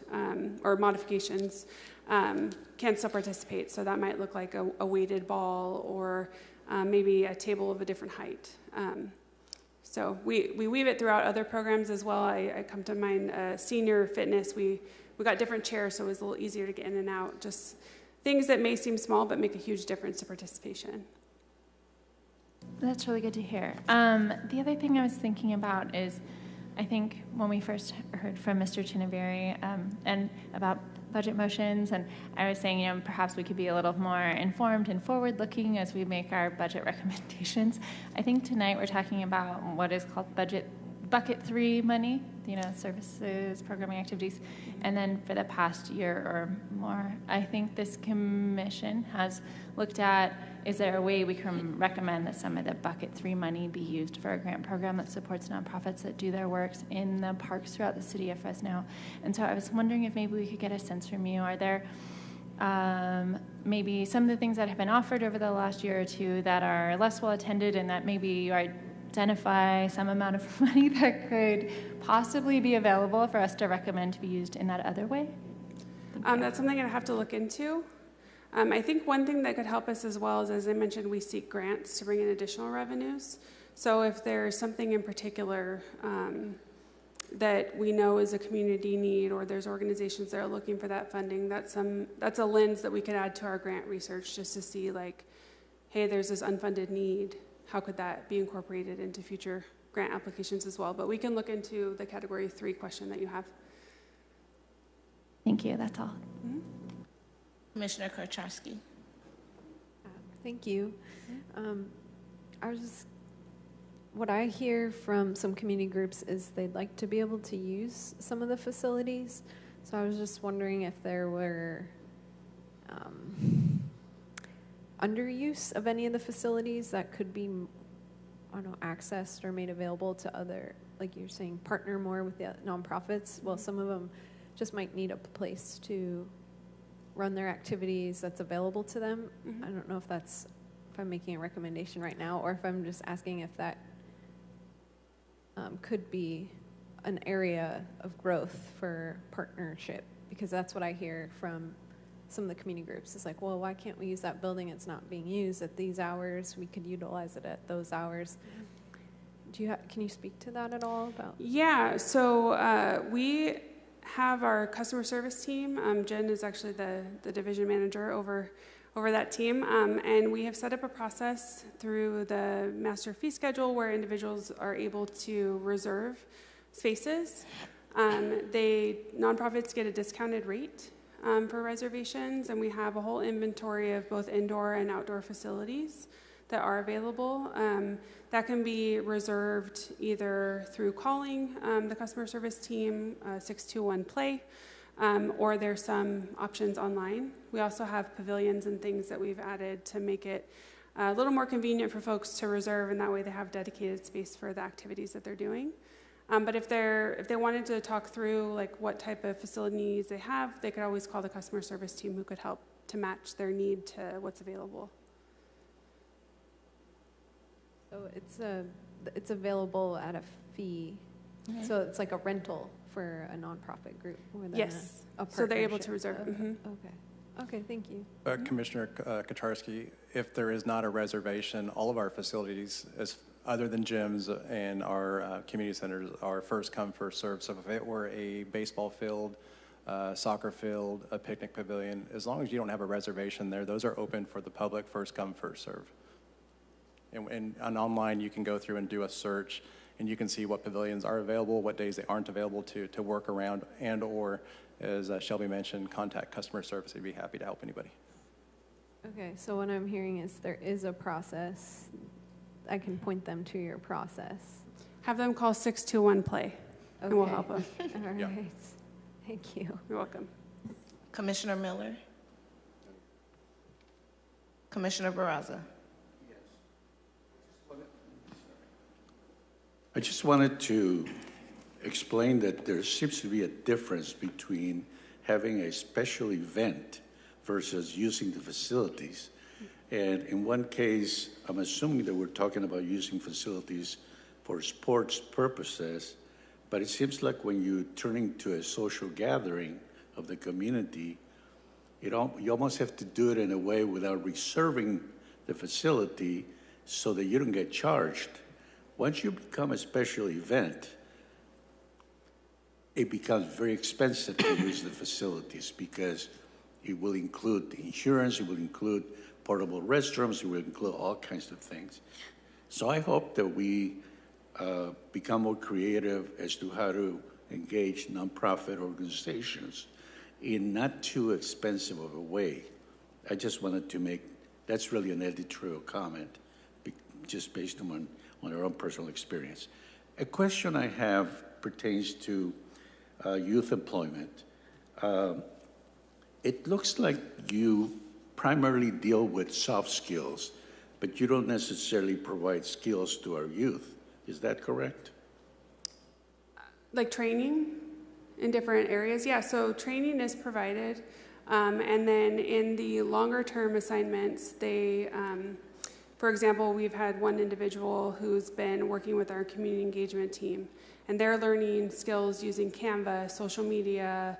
or modifications can still participate. So that might look like a weighted ball or maybe a table of a different height. So we weave it throughout other programs as well. I come to mind senior fitness. We got different chairs, so it was a little easier to get in and out. Just things that may seem small but make a huge difference to participation. That's really good to hear. The other thing I was thinking about is, I think when we first heard from Mr. Chinaveri and about budget motions, and I was saying, perhaps we could be a little more informed and forward-looking as we make our budget recommendations. I think tonight we're talking about what is called bucket 3 money, services, programming activities, and then for the past year or more, I think this commission has looked at, is there a way we can recommend that some of the bucket 3 money be used for a grant program that supports nonprofits that do their works in the parks throughout the city of Fresno? And so I was wondering if maybe we could get a sense from you, are there maybe some of the things that have been offered over the last year or two that are less well attended and that maybe you identify some amount of money that could possibly be available for us to recommend to be used in that other way? That's something I have to look into. I think one thing that could help us as well is, as I mentioned, we seek grants to bring in additional revenues. So if there's something in particular that we know is a community need, or there's organizations that are looking for that funding, that's a lens that we could add to our grant research, just to see like, hey, there's this unfunded need. How could that be incorporated into future grant applications as well? But we can look into the Category 3 question that you have. Thank you, that's all. Mm-hmm. Commissioner Korcharski. Thank you. What I hear from some community groups is they'd like to be able to use some of the facilities. So I was just wondering if there were underuse of any of the facilities that could be, I don't know, accessed or made available to other, like you're saying, partner more with the nonprofits. Well, some of them just might need a place to run their activities that's available to them. Mm-hmm. I don't know if I'm making a recommendation right now, or if I'm just asking if that could be an area of growth for partnership, because that's what I hear from some of the community groups. It's like, well, why can't we use that building? It's not being used at these hours. We could utilize it at those hours. Can you speak to that at all? Yeah, so we have our customer service team. Jen is actually the division manager over that team, and we have set up a process through the master fee schedule where individuals are able to reserve spaces. Nonprofits get a discounted rate for reservations, and we have a whole inventory of both indoor and outdoor facilities that are available. That can be reserved either through calling the customer service team, 621-PLAY, or there's some options online. We also have pavilions and things that we've added to make it a little more convenient for folks to reserve, and that way they have dedicated space for the activities that they're doing. But if they wanted to talk through like what type of facility needs they have, they could always call the customer service team, who could help to match their need to what's available. So it's available at a fee. Mm-hmm. So it's like a rental for a nonprofit group more than yes. a So they're able to reserve. Mm-hmm. Okay, thank you. Commissioner Korcharski, if there is not a reservation, all of our facilities, other than gyms and our community centers, are first come, first serve. So if it were a baseball field, soccer field, a picnic pavilion, as long as you don't have a reservation there, those are open for the public, first come, first serve. And online, you can go through and do a search, and you can see what pavilions are available, what days they aren't available to work around, and or, as Shelby mentioned, contact customer service. They'd be happy to help anybody. Okay, so what I'm hearing is there is a process. I can point them to your process. Have them call 621-PLAY, and we'll help them. All right. Yeah. Thank you. You're welcome. Commissioner Miller. Commissioner Barraza. I just wanted to explain that there seems to be a difference between having a special event versus using the facilities. And in one case, I'm assuming that we're talking about using facilities for sports purposes, but it seems like when you turn into a social gathering of the community, you almost have to do it in a way without reserving the facility so that you don't get charged. Once you become a special event, it becomes very expensive to use the facilities because it will include insurance, it will include portable restrooms, it will include all kinds of things. So I hope that we become more creative as to how to engage nonprofit organizations in not too expensive of a way. I just wanted to make, that's really an editorial comment, just based on our own personal experience. A question I have pertains to youth employment. It looks like you primarily deal with soft skills, but you don't necessarily provide skills to our youth. Is that correct? Like training in different areas? Yeah, so training is provided. And then in the longer term assignments, for example, we've had one individual who's been working with our community engagement team, and they're learning skills using Canva, social media,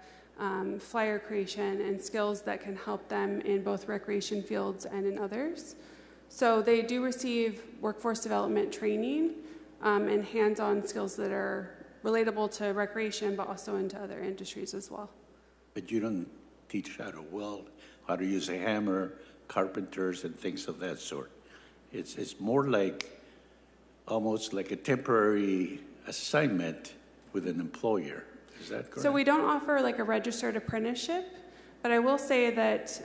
flyer creation, and skills that can help them in both recreation fields and in others. So they do receive workforce development training and hands-on skills that are relatable to recreation, but also into other industries as well. But you don't teach how to weld, how to use a hammer, carpenters, and things of that sort. It's more like, almost like a temporary assignment with an employer. Is that correct? So we don't offer like a registered apprenticeship, but I will say that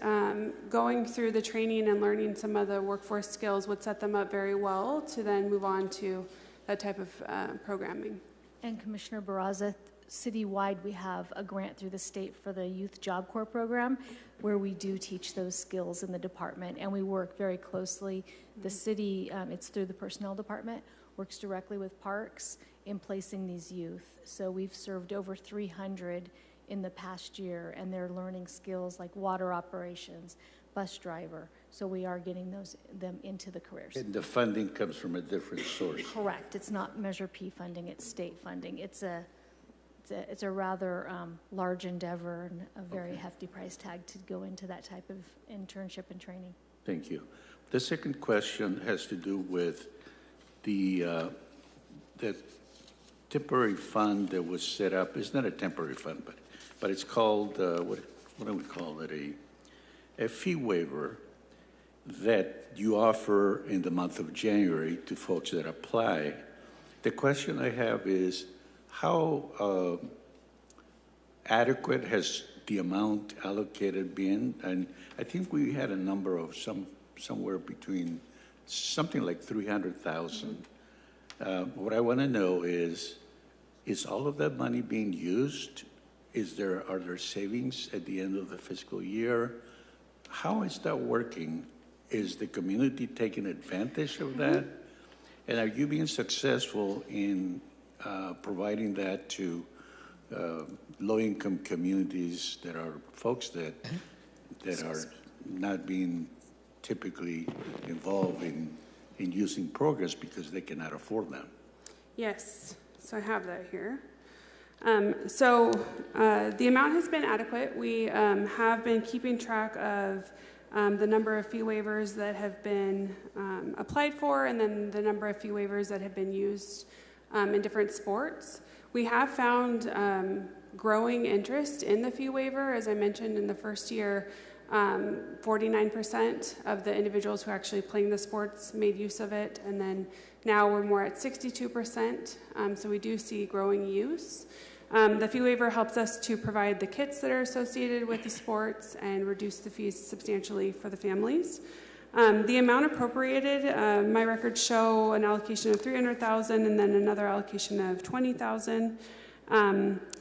going through the training and learning some of the workforce skills would set them up very well to then move on to that type of programming. And Commissioner Barraza, citywide, we have a grant through the state for the Youth Job Corps program where we do teach those skills in the department, and we work very closely. The city, it's through the personnel department, works directly with parks in placing these youth. So we've served over 300 in the past year, and they're learning skills like water operations, bus driver. So we are getting them into the careers. And the funding comes from a different source. Correct. It's not Measure P funding, it's state funding. It's a rather large endeavor and a very hefty price tag to go into that type of internship and training. Thank you. The second question has to do with the temporary fund that was set up. It's not a temporary fund, but it's called, what do we call it? A fee waiver that you offer in the month of January to folks that apply. The question I have is, how adequate has the amount allocated been? And I think we had a number of somewhere between something like 300,000. What I want to know is all of that money being used? Are there savings at the end of the fiscal year? How is that working? Is the community taking advantage of that? And are you being successful in providing that to low-income communities that are folks that are not being typically involved in using programs because they cannot afford them? Yes, so I have that here. The amount has been adequate. We have been keeping track of the number of fee waivers that have been applied for, and then the number of fee waivers that have been used in different sports. We have found growing interest in the fee waiver. As I mentioned, in the first year, 49% of the individuals who are actually playing the sports made use of it, and then now we're more at 62%, so we do see growing use. The fee waiver helps us to provide the kits that are associated with the sports and reduce the fees substantially for the families. The amount appropriated, my records show an allocation of $300,000 and then another allocation of $20,000.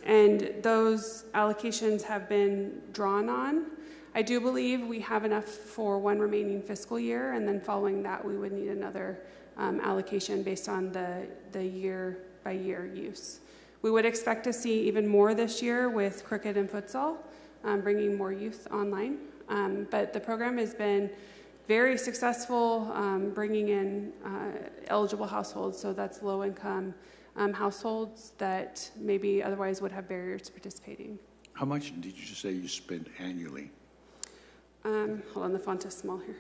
And those allocations have been drawn on. I do believe we have enough for one remaining fiscal year, and then following that we would need another allocation based on the year-by-year use. We would expect to see even more this year with cricket and futsal, bringing more youth online. But the program has been very successful bringing in eligible households, so that's low-income households that maybe otherwise would have barriers to participating. How much did you say you spend annually? Hold on, the font is small here.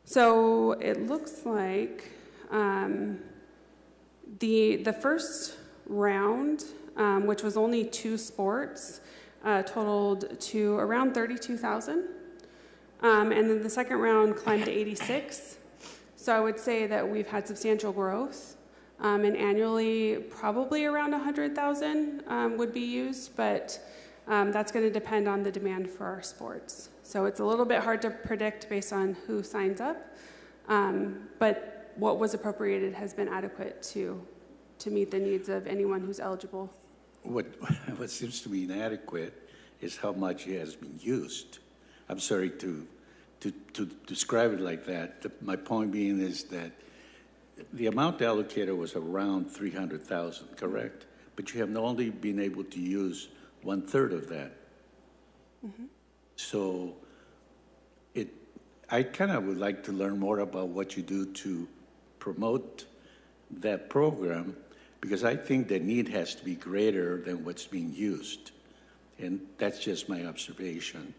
So it looks like the first round, which was only 2 sports, totaled to around 32,000. And then the second round climbed to 86. So I would say that we've had substantial growth. And annually, probably around 100,000 would be used, but that's going to depend on the demand for our sports. So it's a little bit hard to predict based on who signs up. But what was appropriated has been adequate to meet the needs of anyone who's eligible. What seems to be inadequate is how much it has been used. I'm sorry to describe it like that. My point being is that the amount allocated was around 300,000, correct? But you have only been able to use 1/3 of that. Mm-hmm. So I kind of would like to learn more about what you do to promote that program, because I think the need has to be greater than what's being used. And that's just my observation.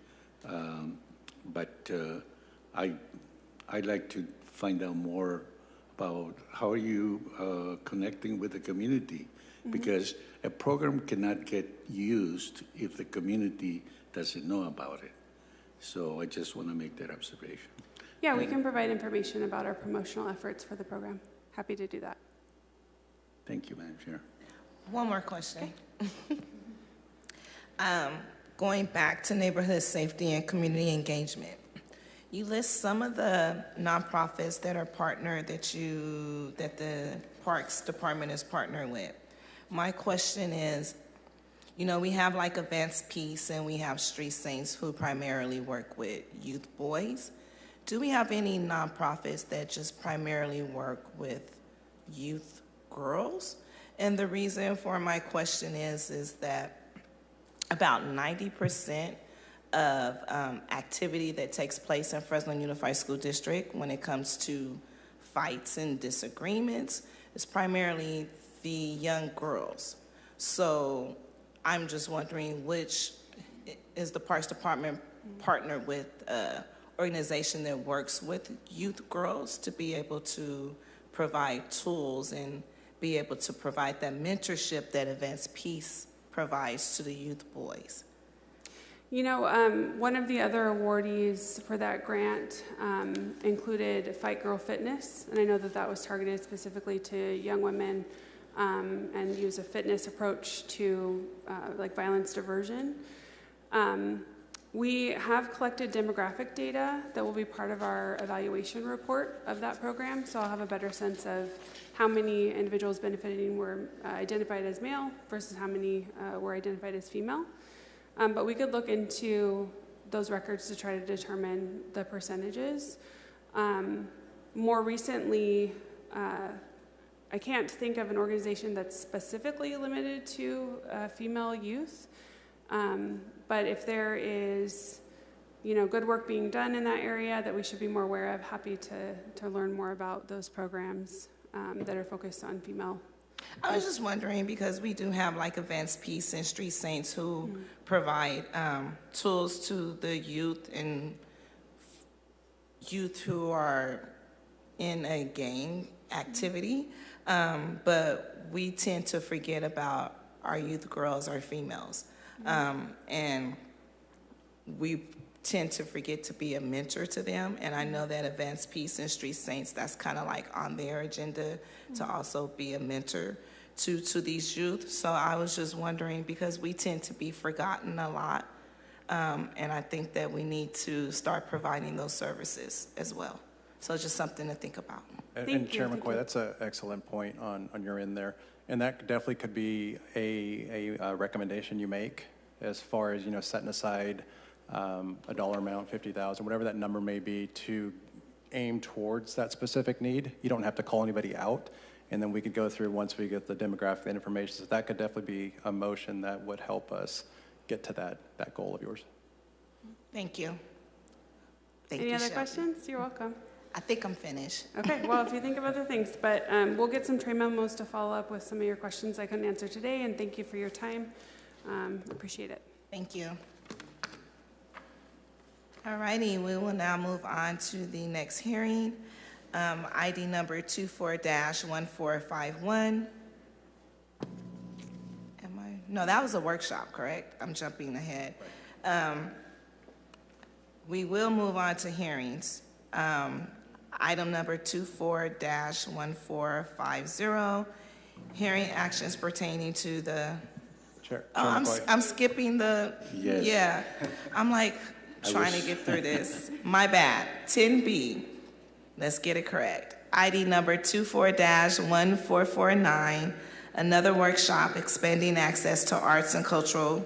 But I'd like to find out more about how are you connecting with the community? Because a program cannot get used if the community doesn't know about it. So I just want to make that observation. Yeah, we can provide information about our promotional efforts for the program. Happy to do that. Thank you, Madam Chair. One more question. Going back to neighborhood safety and community engagement, you list some of the nonprofits that are partnered that the Parks Department is partnered with. My question is, you know, we have like Events Peace and we have Street Saints who primarily work with youth boys. Do we have any nonprofits that just primarily work with youth girls? And the reason for my question is that about 90% of activity that takes place in Fresno Unified School District when it comes to fights and disagreements is primarily the young girls. So I'm just wondering, which is the Parks Department partnered with an organization that works with youth girls to be able to provide tools and be able to provide that mentorship that Events Peace provides to the youth boys? You know, one of the other awardees for that grant included Fight Girl Fitness, and I know that that was targeted specifically to young women and use a fitness approach to like violence diversion. We have collected demographic data that will be part of our evaluation report of that program, so I'll have a better sense of how many individuals benefiting were identified as male versus how many were identified as female. But we could look into those records to try to determine the percentages. More recently, I can't think of an organization that's specifically limited to female youth. But if there is, you know, good work being done in that area that we should be more aware of, happy to learn more about those programs that are focused on female. I was just wondering, because we do have like Events Peace and Street Saints who provide tools to the youth and youth who are in a gang activity, but we tend to forget about our youth girls, our females. And we tend to forget to be a mentor to them. And I know that Events Peace and Street Saints, that's kind of like on their agenda to also be a mentor to these youth. So I was just wondering, because we tend to be forgotten a lot. And I think that we need to start providing those services as well. So it's just something to think about. And Chair McCoy, that's an excellent point on your end there. And that definitely could be a recommendation you make as far as, you know, setting aside a dollar amount, 50,000, whatever that number may be, to aim towards that specific need. You don't have to call anybody out, and then we could go through once we get the demographic information. So that could definitely be a motion that would help us get to that goal of yours. Thank you. Any other questions? You're welcome. I think I'm finished. Okay, well, if you think of other things, but we'll get some train memos to follow up with some of your questions I couldn't answer today, and thank you for your time. Appreciate it. Thank you. All righty, we will now move on to the next hearing. ID number 24-1451. No, that was a workshop, correct? I'm jumping ahead. We will move on to hearings. Item number 24-1450, hearing actions pertaining to the... Chair I'm skipping the... Yes. Yeah. I'm like trying to get through this. My bad. 10B. Let's get it correct. ID number 24-1449, another workshop expanding access to arts and culture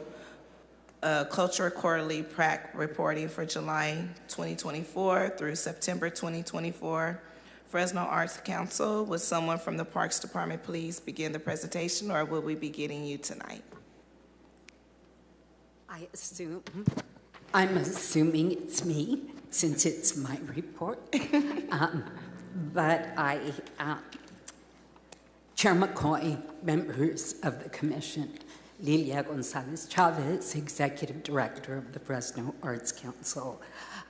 quarterly PRAC reporting for July 2024 through September 2024. Fresno Arts Council, would someone from the Parks Department please begin the presentation, or will we be getting you tonight? I'm assuming it's me, since it's my report. But Chair McCoy, members of the commission, Lilia Gonzalez Chavez, Executive Director of the Fresno Arts Council.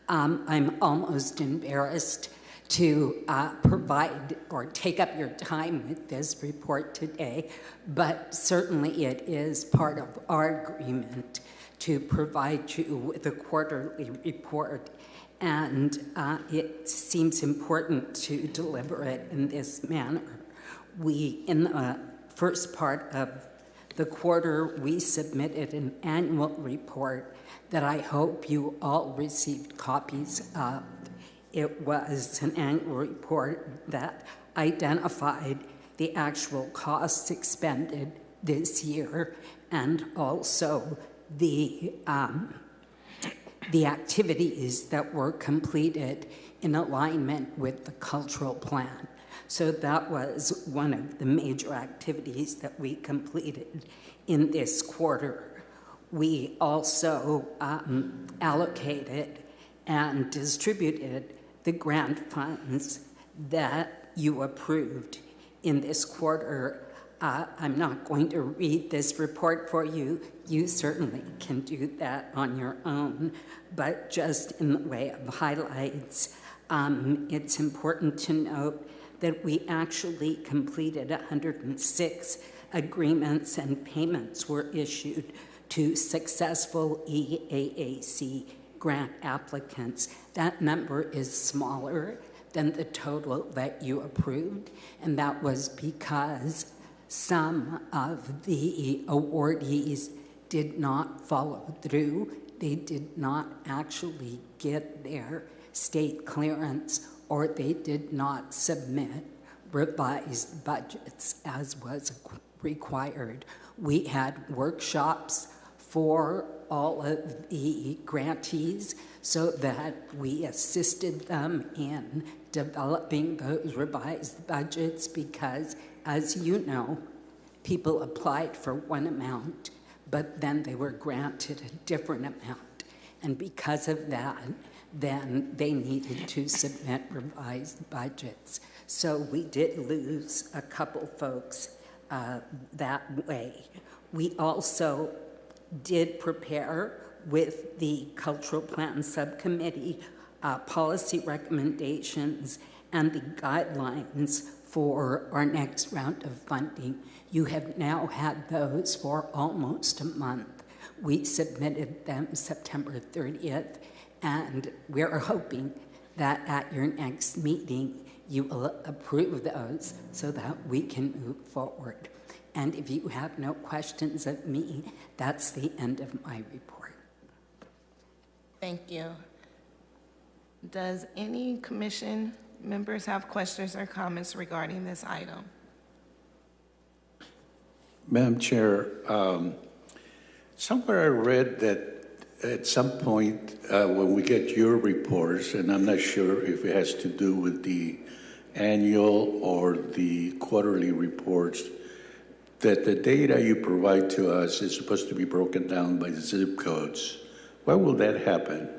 I'm almost embarrassed to provide or take up your time with this report today, but certainly it is part of our agreement to provide you with a quarterly report, and it seems important to deliver it in this manner. In the first part of the quarter, we submitted an annual report that I hope you all received copies of. It was an annual report that identified the actual costs expended this year and also the activities that were completed in alignment with the cultural plan. So that was one of the major activities that we completed in this quarter. We also allocated and distributed the grant funds that you approved in this quarter. I'm not going to read this report for you. You certainly can do that on your own, but just in the way of highlights, it's important to note that we actually completed 106 agreements and payments were issued to successful EAAC grant applicants. That number is smaller than the total that you approved, and that was because some of the awardees did not follow through. They did not actually get their state clearance, or they did not submit revised budgets as was required. We had workshops for all of the grantees so that we assisted them in developing those revised budgets because, as you know, people applied for one amount, but then they were granted a different amount. And because of that, then they needed to submit revised budgets. So we did lose a couple folks that way. We also did prepare with the Cultural Plan Subcommittee policy recommendations and the guidelines for our next round of funding. You have now had those for almost a month. We submitted them September 30th, and we're hoping that at your next meeting, you will approve those so that we can move forward. And if you have no questions of me, that's the end of my report. Thank you. Does any commission members have questions or comments regarding this item? Madam Chair, somewhere I read that at some point when we get your reports, and I'm not sure if it has to do with the annual or the quarterly reports, that the data you provide to us is supposed to be broken down by zip codes. Why will that happen?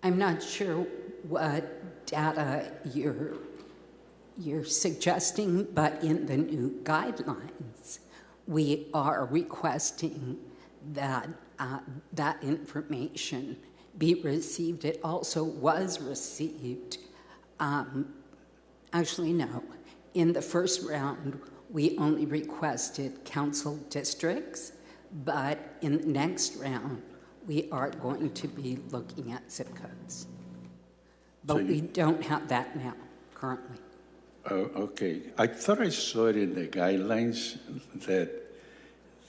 I'm not sure what data you're suggesting, but in the new guidelines, we are requesting that that information be received. It also was received. Actually, no. In the first round, we only requested council districts, but in the next round, we are going to be looking at zip codes. But we don't have that now, currently. Okay. I thought I saw it in the guidelines that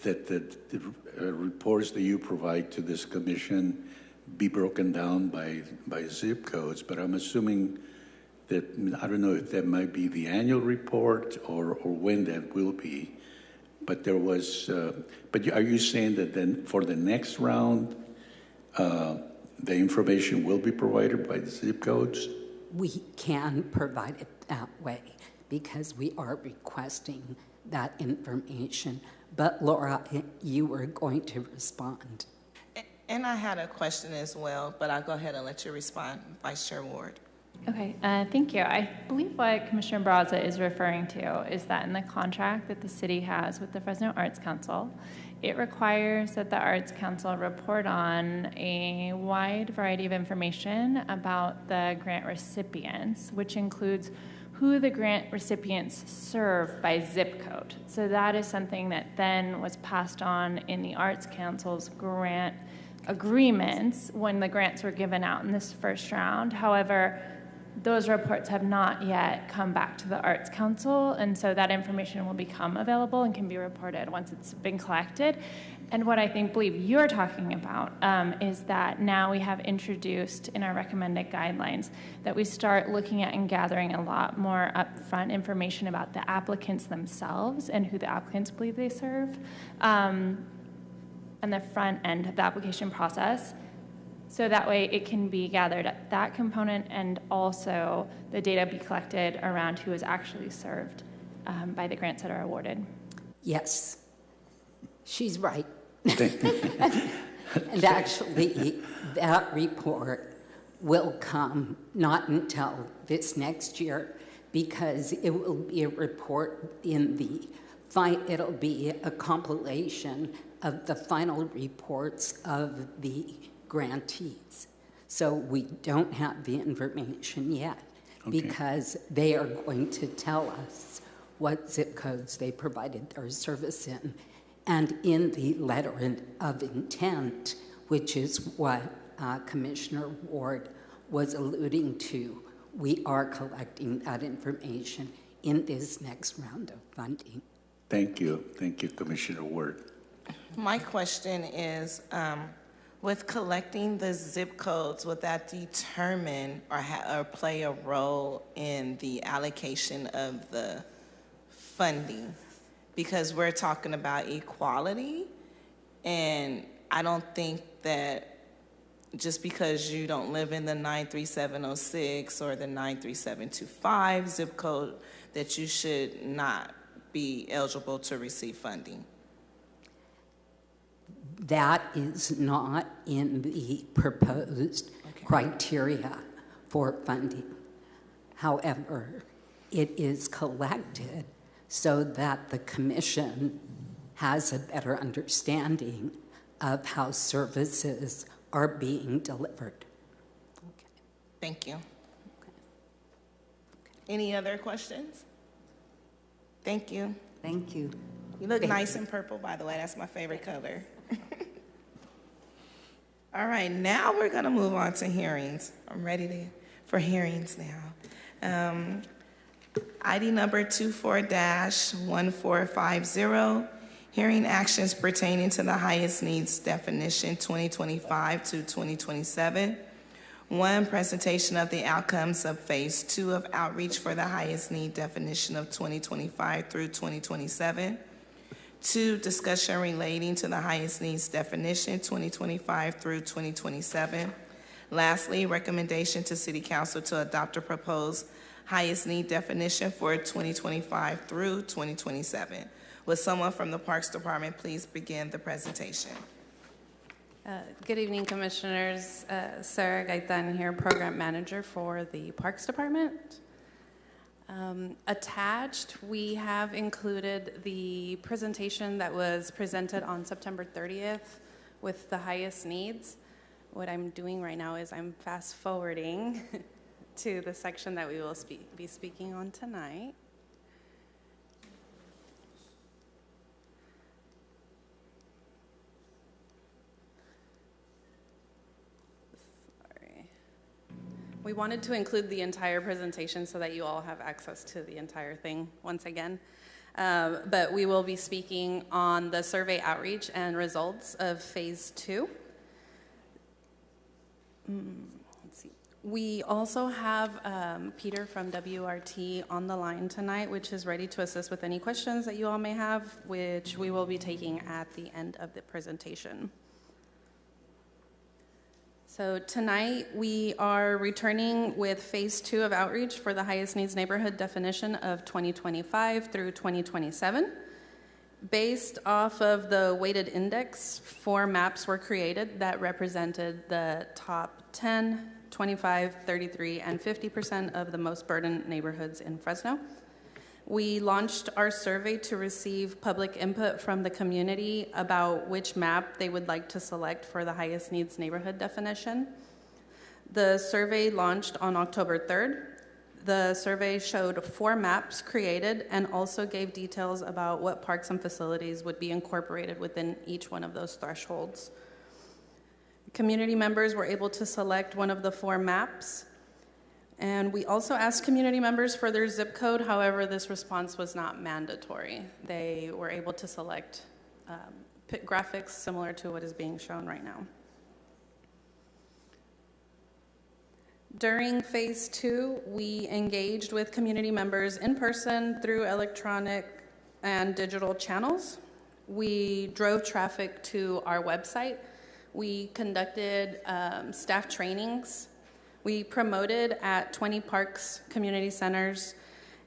the reports that you provide to this commission be broken down by zip codes, but I'm assuming that, I don't know if that might be the annual report or when that will be, but there was, but are you saying that then for the next round, the information will be provided by the zip codes? We can provide it that way because we are requesting that information. But Laura, you were going to respond. And I had a question as well, but I'll go ahead and let you respond, Vice Chair Ward. Okay, thank you. I believe what Commissioner Barraza is referring to is that in the contract that the city has with the Fresno Arts Council, it requires that the Arts Council report on a wide variety of information about the grant recipients, which includes who the grant recipients serve by zip code. So that is something that then was passed on in the Arts Council's grant agreements when the grants were given out in this first round. However, those reports have not yet come back to the Arts Council, and so that information will become available and can be reported once it's been collected. And what I believe you're talking about is that now we have introduced in our recommended guidelines that we start looking at and gathering a lot more upfront information about the applicants themselves and who the applicants believe they serve, and the front end of the application process. So that way it can be gathered at that component, and also the data be collected around who is actually served by the grants that are awarded. Yes, she's right. And actually, that report will come not until this next year, because it will be a report it'll be a compilation of the final reports of the grantees. So we don't have the information yet, because they are going to tell us what zip codes they provided their service in. And in the letter of intent, which is what Commissioner Ward was alluding to, we are collecting that information in this next round of funding. Thank you, Commissioner Ward. My question is, with collecting the zip codes, would that determine or play a role in the allocation of the funding? Because we're talking about equality, and I don't think that just because you don't live in the 93706 or the 93725 zip code, that you should not be eligible to receive funding. That is not in the proposed criteria for funding. However, it is collected so that the commission has a better understanding of how services are being delivered. Okay. Thank you. Any other questions? Thank you. Thank you. You look nice in purple, by the way. That's my favorite color. All right, now we're going to move on to hearings. I'm ready for hearings now. ID number 24-1450, hearing actions pertaining to the highest needs definition 2025 to 2027. 1, presentation of the outcomes of Phase 2 of outreach for the highest need definition of 2025 through 2027. 2, discussion relating to the highest needs definition 2025 through 2027. Lastly, recommendation to City Council to adopt a proposed highest need definition for 2025 through 2027. Will someone from the Parks Department please begin the presentation? Good evening, Commissioners. Sarah Gaitan here, Program Manager for the Parks Department. Attached, we have included the presentation that was presented on September 30th with the highest needs. What I'm doing right now is I'm fast forwarding to the section that we will be speaking on tonight. We wanted to include the entire presentation so that you all have access to the entire thing once again. But we will be speaking on the survey outreach and results of Phase 2. Let's see. We also have Peter from WRT on the line tonight, which is ready to assist with any questions that you all may have, which we will be taking at the end of the presentation. So tonight we are returning with Phase 2 of outreach for the highest needs neighborhood definition of 2025 through 2027. Based off of the weighted index, 4 maps were created that represented the top 10, 25, 33, and 50% of the most burdened neighborhoods in Fresno. We launched our survey to receive public input from the community about which map they would like to select for the highest needs neighborhood definition. The survey launched on October 3rd. The survey showed 4 maps created and also gave details about what parks and facilities would be incorporated within each one of those thresholds. Community members were able to select one of the 4 maps, and we also asked community members for their zip code. However, this response was not mandatory. They were able to select graphics similar to what is being shown right now. During phase 2, we engaged with community members in person through electronic and digital channels. We drove traffic to our website. We conducted staff trainings. We promoted at 20 parks, community centers,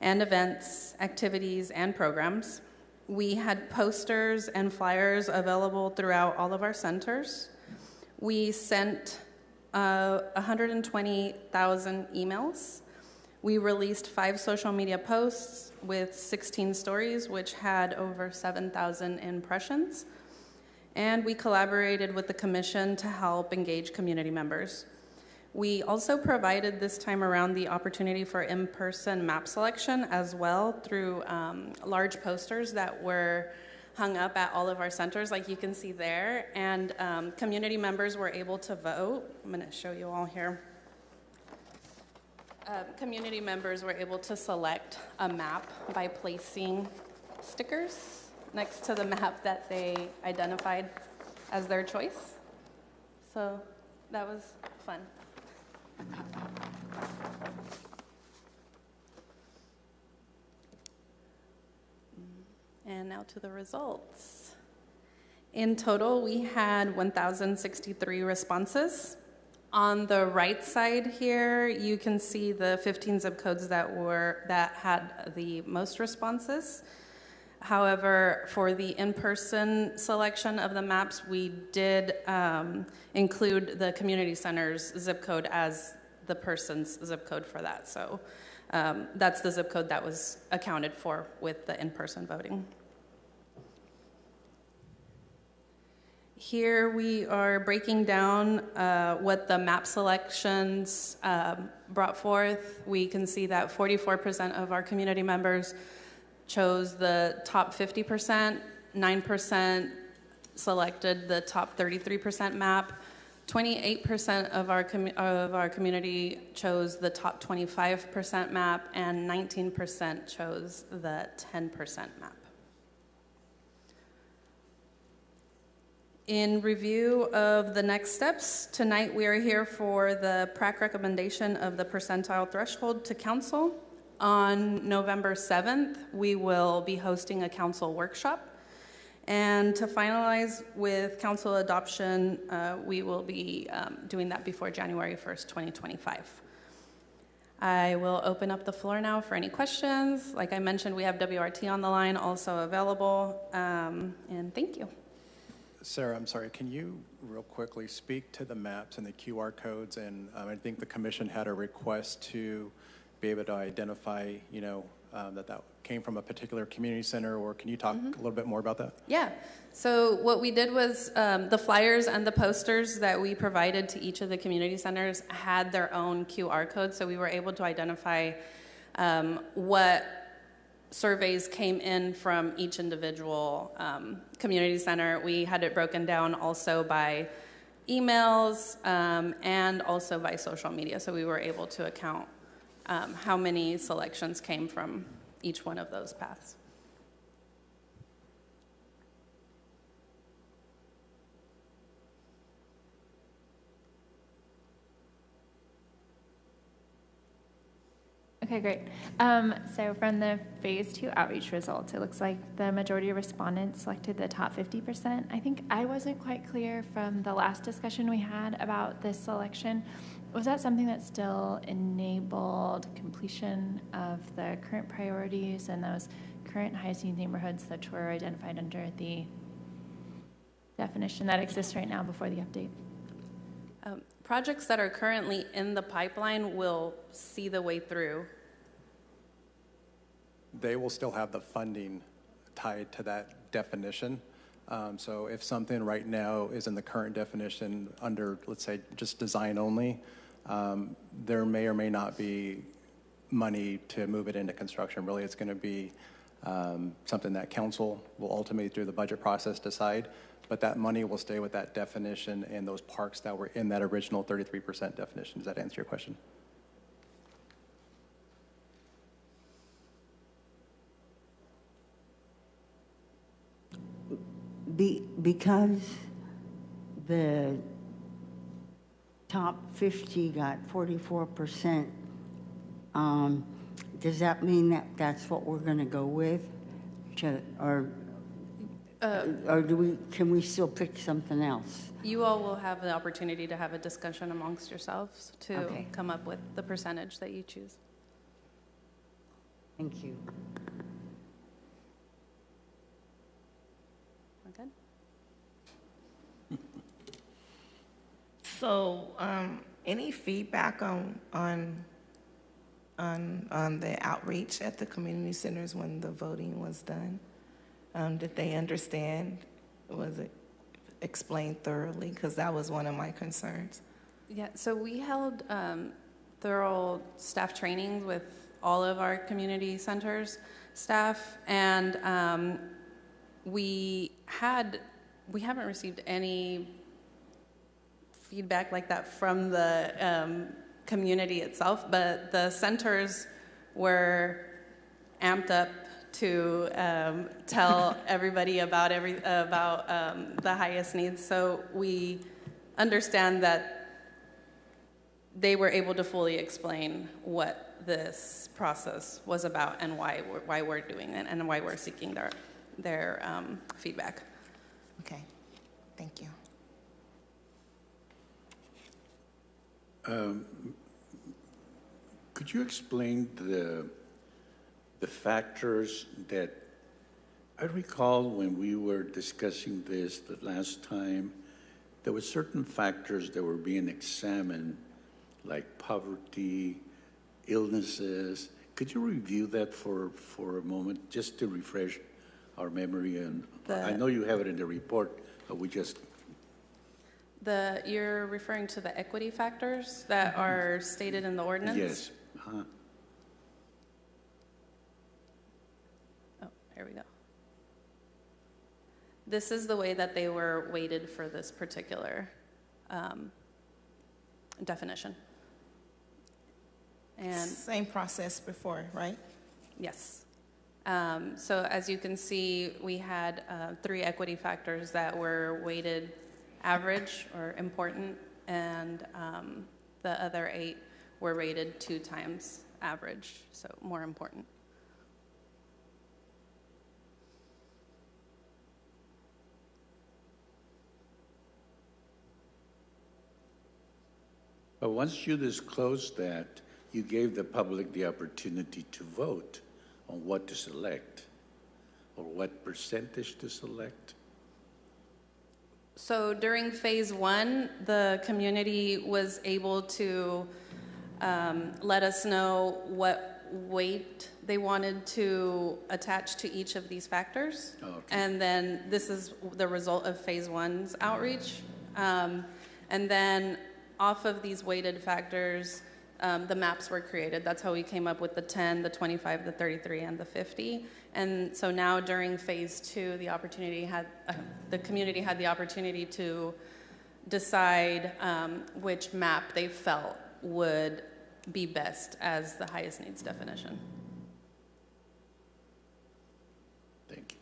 and events, activities, and programs. We had posters and flyers available throughout all of our centers. We sent 120,000 emails. We released 5 social media posts with 16 stories, which had over 7,000 impressions. And we collaborated with the commission to help engage community members. We also provided this time around the opportunity for in-person map selection as well through large posters that were hung up at all of our centers, like you can see there, and community members were able to vote. I'm going to show you all here. Community members were able to select a map by placing stickers next to the map that they identified as their choice. So that was fun. And now to the results. In total, we had 1,063 responses. On the right side here, you can see the 15 zip codes that had the most responses. However, for the in-person selection of the maps, we did include the community center's zip code as the person's zip code for that. So that's the zip code that was accounted for with the in-person voting. Here we are breaking down what the map selections brought forth. We can see that 44% of our community members chose the top 50%, 9% selected the top 33% map, 28% of our community chose the top 25% map, and 19% chose the 10% map. In review of the next steps, tonight we are here for the PRAC recommendation of the percentile threshold to council. On November 7th, we will be hosting a council workshop. And to finalize with council adoption, we will be doing that before January 1st, 2025. I will open up the floor now for any questions. Like I mentioned, we have WRT on the line also available, and thank you. Sarah, I'm sorry, can you real quickly speak to the maps and the QR codes? And I think the commission had a request to be able to identify, that came from a particular community center, or can you talk a little bit more about that? Yeah, so what we did was the flyers and the posters that we provided to each of the community centers had their own QR codes, so we were able to identify what surveys came in from each individual community center. We had it broken down also by emails and also by social media, so we were able to account how many selections came from each one of those paths. Okay, great. So from the phase 2 outreach results, it looks like the majority of respondents selected the top 50%. I think I wasn't quite clear from the last discussion we had about this selection. Was that something that still enabled completion of the current priorities and those current highest need neighborhoods that were identified under the definition that exists right now before the update? Projects that are currently in the pipeline will see the way through. They will still have the funding tied to that definition. So if something right now is in the current definition under, let's say, just design only, there may or may not be money to move it into construction. Really, it's going to be something that council will ultimately, through the budget process, decide. But that money will stay with that definition and those parks that were in that original 33% definition. Does that answer your question? Because the top 50 got 44%, does that mean that that's what we're going to go with? Or can we still pick something else? You all will have the opportunity to have a discussion amongst yourselves to come up with the percentage that you choose. Thank you. Okay. So, any feedback on the outreach at the community centers when the voting was done? Did they understand? Was it explained thoroughly? Because that was one of my concerns. Yeah, so we held thorough staff trainings with all of our community centers staff, and we haven't received any feedback like that from the community itself, but the centers were amped up to tell everybody about the highest needs. So we understand that they were able to fully explain what this process was about and why we're doing it and why we're seeking their feedback. Okay, thank you. Could you explain the factors that I recall when we were discussing this the last time? There were certain factors that were being examined, like poverty, illnesses. Could you review that for a moment, just to refresh our memory? And I know you have it in the report, but we just... You're referring to the equity factors that are stated in the ordinance? Yes. Uh-huh. Oh, here we go. This is the way that they were weighted for this particular definition. And same process before, right? yes. So as you can see, we had 3 equity factors that were weighted average or important, and the other 8 were rated 2 times average, so more important. But once you disclosed that, you gave the public the opportunity to vote on what to select or what percentage to select. So during phase 1, the community was able to let us know what weight they wanted to attach to each of these factors. Okay. And then this is the result of phase 1's outreach. And then off of these weighted factors, the maps were created. That's how we came up with the 10, the 25, the 33, and the 50. And so now during phase 2, the community had the opportunity to decide which map they felt would be best as the highest needs definition. Thank you.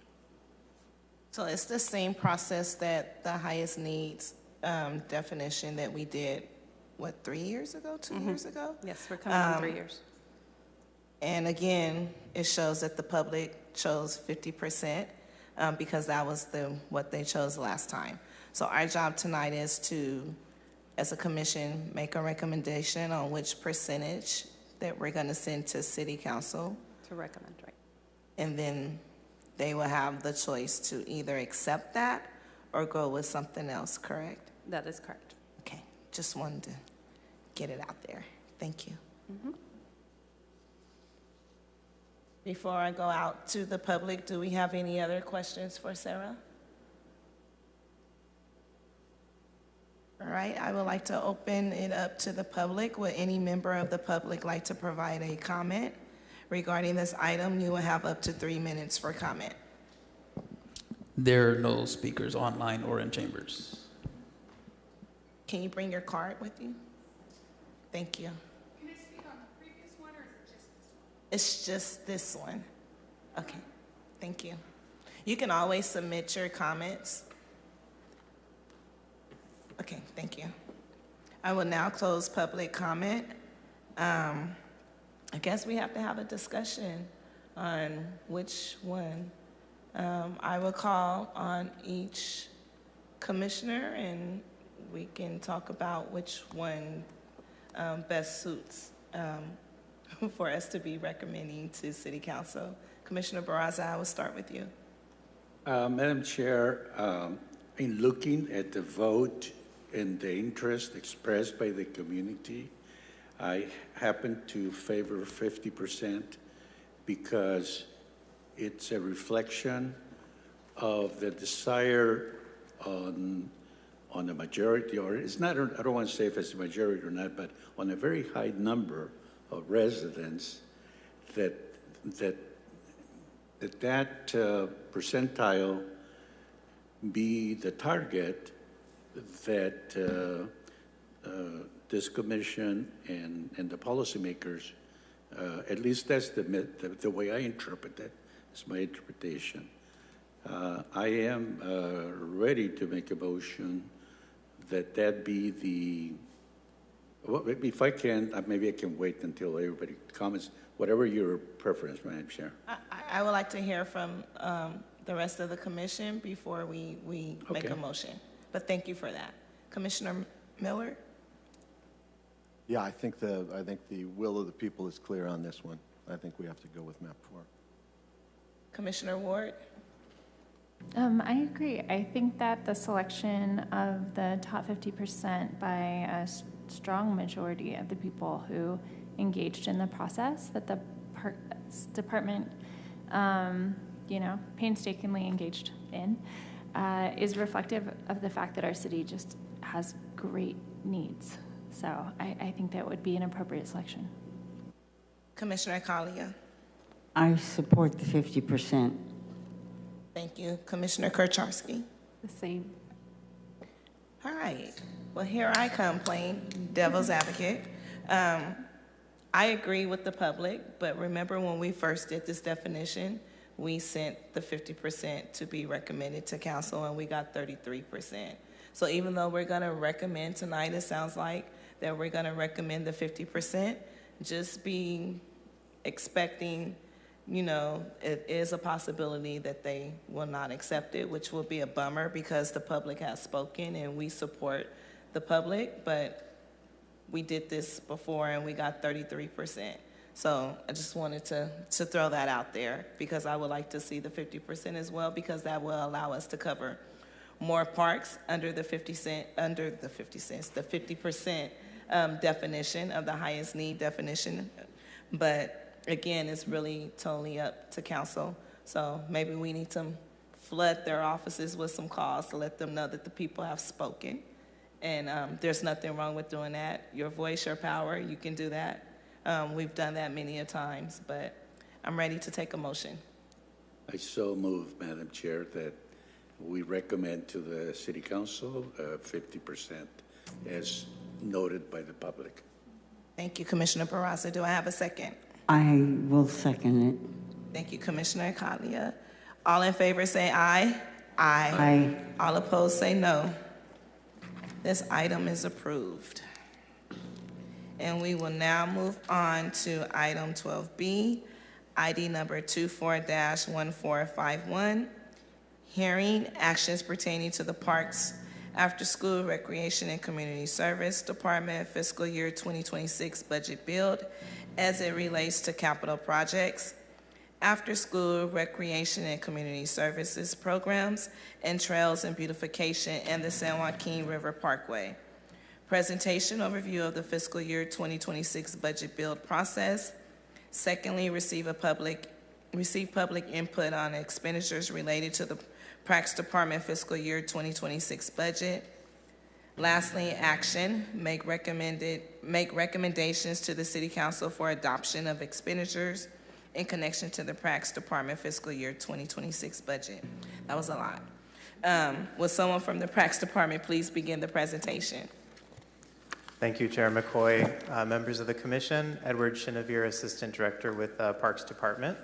So it's the same process that the highest needs definition that we did, 3 years ago, 2 years ago? Yes, we're coming on 3 years. And again, it shows that the public chose 50% because that was what they chose last time. So our job tonight is to, as a commission, make a recommendation on which percentage that we're going to send to City Council. To recommend, right? And then they will have the choice to either accept that or go with something else, correct? That is correct. Okay, just wanted to get it out there. Thank you. Before I go out to the public, do we have any other questions for Sarah? All right, I would like to open it up to the public. Would any member of the public like to provide a comment regarding this item? You will have up to 3 minutes for comment. There are no speakers online or in chambers. Can you bring your card with you? Thank you. Can I speak on the previous one, or is it just this one? It's just this one. Okay, thank you. You can always submit your comments. Okay, thank you. I will now close public comment. I guess we have to have a discussion on which one. I will call on each commissioner and we can talk about which one best suits for us to be recommending to City Council. Commissioner Barraza, I will start with you. Madam Chair, in looking at the vote and the interest expressed by the community, I happen to favor 50% because it's a reflection of the desire on a majority, or it's not, I don't want to say if it's a majority or not, but on a very high number of residents that percentile be the target that this commission and the policymakers, at least that's the way I interpret it. It's my interpretation. I am ready to make a motion that be the, well, if I can, maybe I can wait until everybody comments, whatever your preference, Madam Chair. I would like to hear from the rest of the commission before we make a motion. But thank you for that. Commissioner Miller? Yeah, I think the will of the people is clear on this one. I think we have to go with map 4. Commissioner Ward? I agree. I think that the selection of the top 50% by a strong majority of the people who engaged in the process, that the Parks Department, painstakingly engaged in, is reflective of the fact that our city just has great needs. So I think that would be an appropriate selection. Commissioner Kalia? I support the 50%. Thank you. Commissioner Kurcharski? The same. All right. Well, here I come playing devil's advocate. I agree with the public, but remember when we first did this definition, we sent the 50% to be recommended to council, and we got 33%. So even though we're going to recommend tonight, it sounds like that we're going to recommend the 50%, just be expecting, it is a possibility that they will not accept it, which will be a bummer because the public has spoken and we support the public, but we did this before and we got 33%. So I just wanted to throw that out there because I would like to see the 50% as well, because that will allow us to cover more parks under the 50%, definition of the highest need definition. But again, it's really totally up to council. So maybe we need to flood their offices with some calls to let them know that the people have spoken. And there's nothing wrong with doing that. Your voice, your power, you can do that. We've done that many a times, but I'm ready to take a motion. I so move, Madam Chair, that we recommend to the City Council 50% as noted by the public. Thank you, Commissioner Barraza. Do I have a second? I will second it. Thank you, Commissioner Kalia. All in favor say aye. Aye. Aye. All opposed say no. This item is approved. And we will now move on to item 12B, ID number 24-1451, hearing actions pertaining to the Parks After School Recreation and Community Service Department fiscal year 2026 budget build as it relates to capital projects, after-school recreation and community services programs, and trails and beautification and the San Joaquin River Parkway. Presentation overview of the fiscal year 2026 budget build process. Secondly, receive public input on expenditures related to the Prax Department fiscal year 2026 budget. Lastly, action, make recommendations to the City Council for adoption of expenditures in connection to the Prax Department fiscal year 2026 budget. That was a lot. Will someone from the Prax Department please begin the presentation? Thank you, Chair McCoy. Members of the Commission, Edward Chinevere, Assistant Director with Parks Department.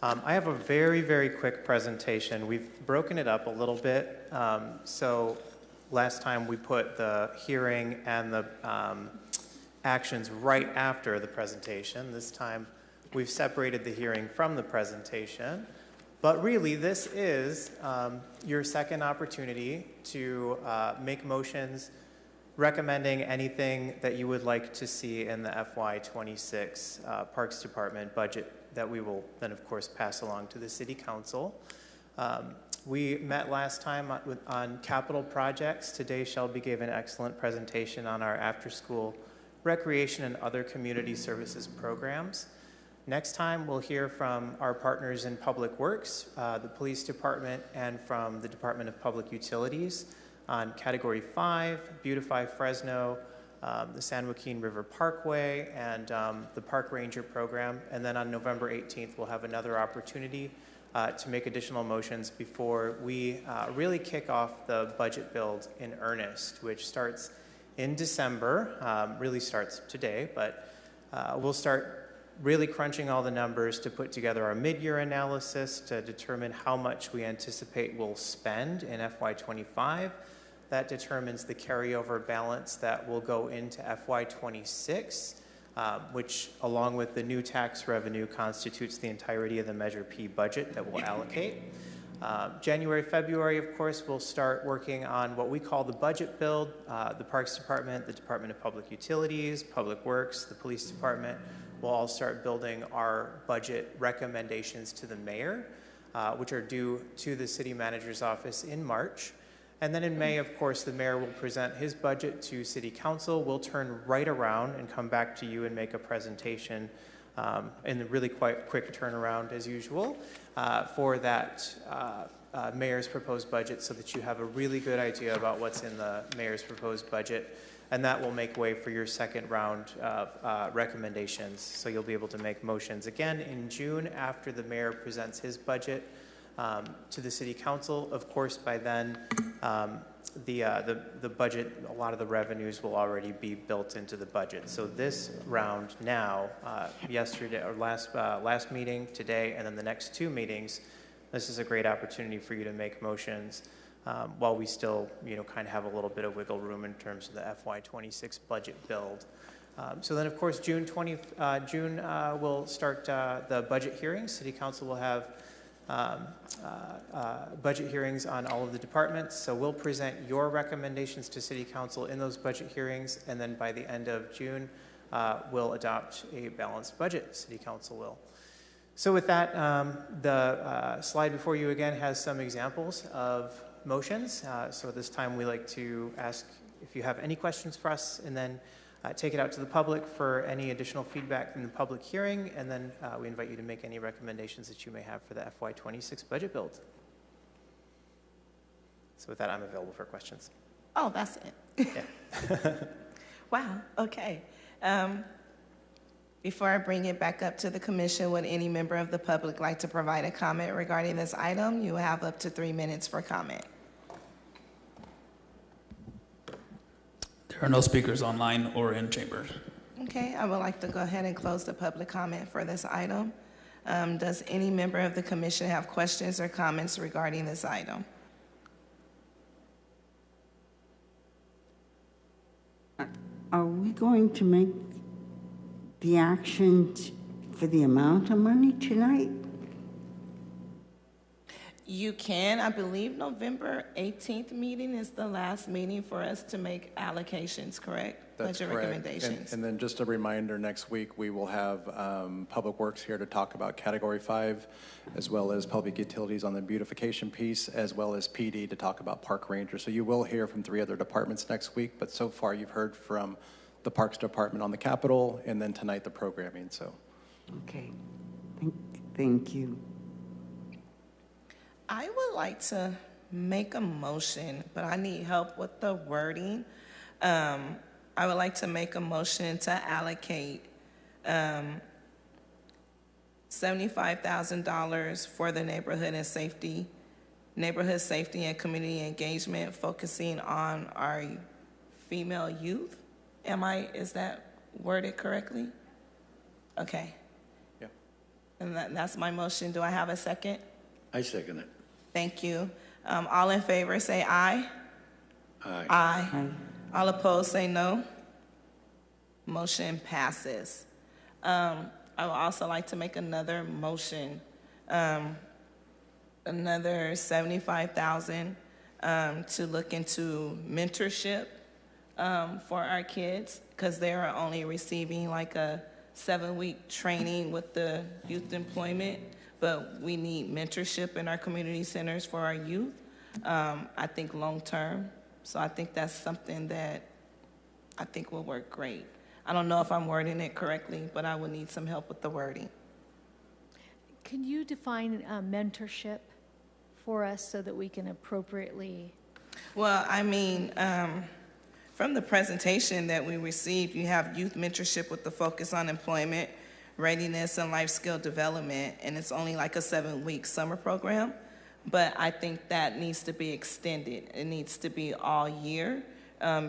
I have a very, very quick presentation. We've broken it up a little bit. So last time we put the hearing and the actions right after the presentation. This time we've separated the hearing from the presentation. But really, this is your second opportunity to make motions recommending anything that you would like to see in the FY26 Parks Department budget that we will then, of course, pass along to the City Council. We met last time on capital projects. Today, Shelby gave an excellent presentation on our after-school recreation and other community services programs. Next time, we'll hear from our partners in Public Works, the Police Department, and from the Department of Public Utilities on Category 5, Beautify Fresno, the San Joaquin River Parkway, and the Park Ranger program. And then on November 18th, we'll have another opportunity to make additional motions before we really kick off the budget build in earnest, which starts in December, really starts today, but we'll start really crunching all the numbers to put together our mid-year analysis to determine how much we anticipate we'll spend in FY25. That determines the carryover balance that will go into FY26, which, along with the new tax revenue, constitutes the entirety of the Measure P budget that we'll allocate. January, February, of course, we'll start working on what we call the budget build. The Parks Department, the Department of Public Utilities, Public Works, the Police Department will all start building our budget recommendations to the mayor, which are due to the city manager's office in March. And then in May, of course, the mayor will present his budget to City Council. We'll turn right around and come back to you and make a presentation in a really quite quick turnaround as usual for that mayor's proposed budget so that you have a really good idea about what's in the mayor's proposed budget. And that will make way for your second round of recommendations. So you'll be able to make motions again in June after the mayor presents his budget to the City Council. Of course, by then, the budget, a lot of the revenues will already be built into the budget. So this round now, yesterday or last meeting, today, and then the next two meetings, this is a great opportunity for you to make motions while we still, kind of have a little bit of wiggle room in terms of the FY26 budget build. So then, of course, June we'll start the budget hearings. City Council will have budget hearings on all of the departments. So we'll present your recommendations to City Council in those budget hearings, and then by the end of June, we'll adopt a balanced budget. City Council will. So with that, the slide before you again has some examples of motions. So this time we like to ask if you have any questions for us, and then take it out to the public for any additional feedback from the public hearing, and then we invite you to make any recommendations that you may have for the FY26 budget build. So with that, I'm available for questions. Oh, that's it. Yeah. Wow, okay. Before I bring it back up to the commission, would any member of the public like to provide a comment regarding this item? You have up to 3 minutes for comment. There are no speakers online or in chamber. Okay, I would like to go ahead and close the public comment for this item. Does any member of the commission have questions or comments regarding this item? Are we going to make the action for the amount of money tonight? You can. I believe November 18th meeting is the last meeting for us to make allocations, correct? That's Budget correct. recommendations. And then just a reminder, next week, we will have Public Works here to talk about Category 5, as well as Public Utilities on the beautification piece, as well as PD to talk about Park Ranger. So you will hear from 3 other departments next week, but so far you've heard from the Parks Department on the Capitol, and then tonight the programming, so. Okay, thank you. I would like to make a motion, but I need help with the wording. I would like to make a motion to allocate $75,000 for the neighborhood safety and community engagement, focusing on our female youth. Is that worded correctly? Okay. Yeah. And that's my motion. Do I have a second? I second it. Thank you. All in favor, say aye. Aye. Aye. All opposed, say no. Motion passes. I would also like to make another motion, another $75,000 to look into mentorship for our kids, because they are only receiving like a 7-week training with the youth employment, but we need mentorship in our community centers for our youth, I think long-term. So I think that's something that I think will work great. I don't know if I'm wording it correctly, but I would need some help with the wording. Can you define mentorship for us so that we can appropriately? Well, I mean, from the presentation that we received, you have youth mentorship with the focus on employment, readiness, and life skill development, and it's only like a 7-week summer program. But I think that needs to be extended. It needs to be all year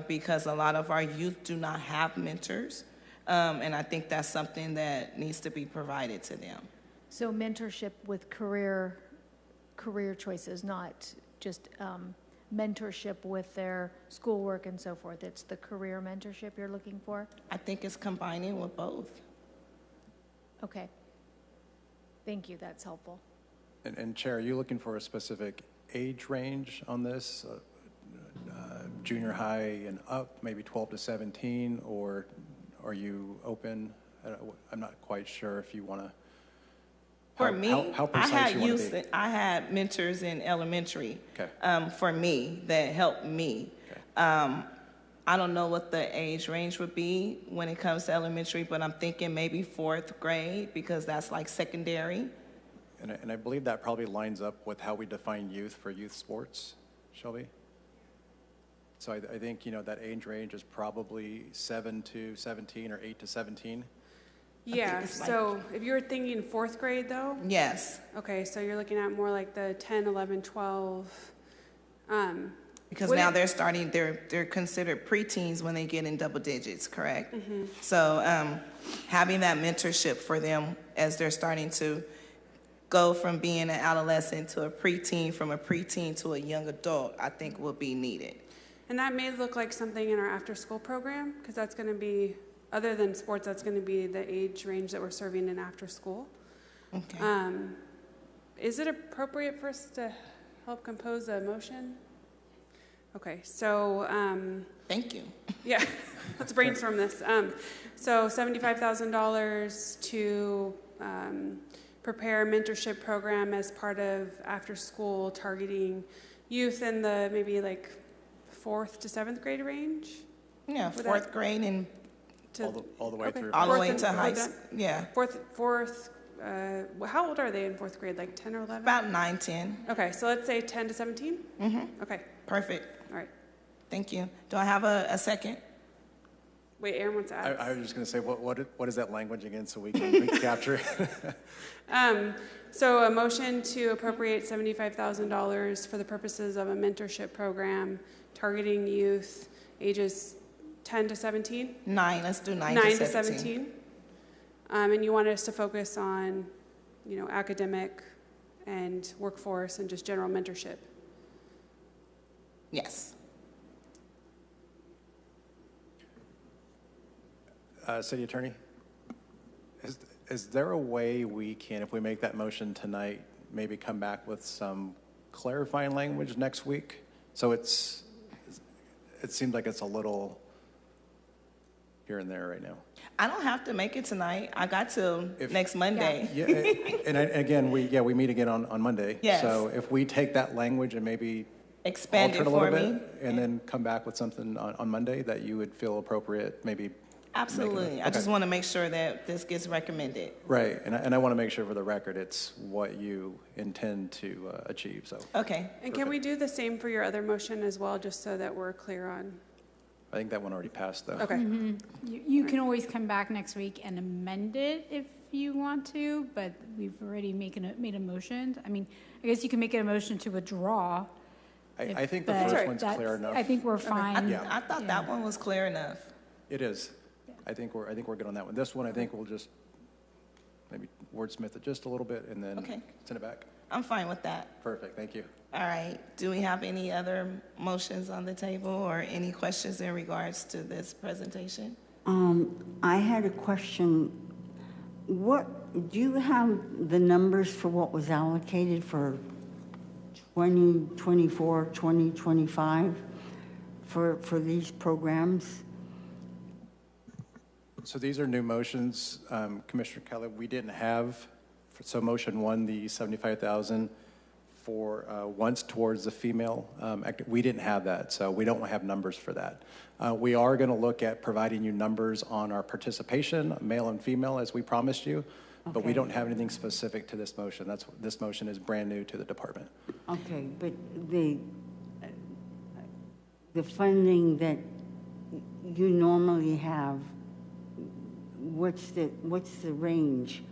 because a lot of our youth do not have mentors, and I think that's something that needs to be provided to them. So mentorship with career choices, not just mentorship with their schoolwork and so forth. It's the career mentorship you're looking for? I think it's combining with both. Okay. Thank you, that's helpful. And Chair, are you looking for a specific age range on this? Junior high and up, maybe 12 to 17, or are you open? I'm not quite sure if you want to. For me, how I precise had you want youth. to be? I had mentors in elementary. Okay. For me, that helped me. Okay. I don't know what the age range would be when it comes to elementary, but I'm thinking maybe 4th grade because that's like secondary. And I believe that probably lines up with how we define youth for youth sports, Shelby. So I think, that age range is probably 7 to 17 or 8 to 17. Yeah, so if you were thinking 4th grade though? Yes. Okay, so you're looking at more like the 10, 11, 12. Because now they're considered preteens when they get in double digits, correct? Mm-hmm. So having that mentorship for them as they're starting to go from being an adolescent to a preteen, from a preteen to a young adult, I think will be needed. And that may look like something in our after-school program, because that's going to be, other than sports, that's going to be the age range that we're serving in after-school. Okay. Is it appropriate for us to help compose a motion? Okay, so... Thank you. Yeah, let's brainstorm this. So $75,000 to prepare a mentorship program as part of after-school targeting youth in the maybe like 4th to 7th grade range? Yeah, 4th grade and all the way through. All the way to high school. Yeah. Fourth. How old are they in 4th grade? Like 10 or 11? About 9, 10. Okay, so let's say 10 to 17? Mm-hmm. Okay. Perfect. All right. Thank you. Do I have a second? Wait, Aaron wants to add. I was just going to say, what is that language again so we can recapture it? So a motion to appropriate $75,000 for the purposes of a mentorship program targeting youth ages 10 to 17? 9, let's do 9 to 17. And you want us to focus on, academic and workforce and just general mentorship? Yes. City Attorney? Is there a way we can, if we make that motion tonight, maybe come back with some clarifying language next week? So it seems like it's a little here and there right now. I don't have to make it tonight. I got till next Monday. Yeah, again, we meet again on Monday. Yes. So if we take that language and maybe Expand alter it it a little for me. bit, and then come back with something on Monday that you would feel appropriate, maybe. Absolutely. I just want to make sure that this gets recommended. Right, and I want to make sure for the record, it's what you intend to achieve, so. Okay. And can we do the same for your other motion as well, just so that we're clear on? I think that one already passed, though. Okay. You can always come back next week and amend it if you want to, but we've already made a motion. I mean, I guess you can make it a motion to withdraw. I think the but first one's clear enough. I think we're fine. I thought that one was clear enough. It is. I think we're good on that one. This one, I think we'll just maybe wordsmith it just a little bit and then send it back. I'm fine with that. Perfect, thank you. All right. Do we have any other motions on the table or any questions in regards to this presentation? I had a question. Do you have the numbers for what was allocated for 2024, 2025 for these programs? So these are new motions, Commissioner Kelly. We didn't have, so motion one, the 75,000 for once towards the female. We didn't have that, so we don't have numbers for that. We are going to look at providing you numbers on our participation, male and female, as we promised you, but we don't have anything specific to this motion. This motion is brand new to the department. Okay, but the funding that you normally have, what's the range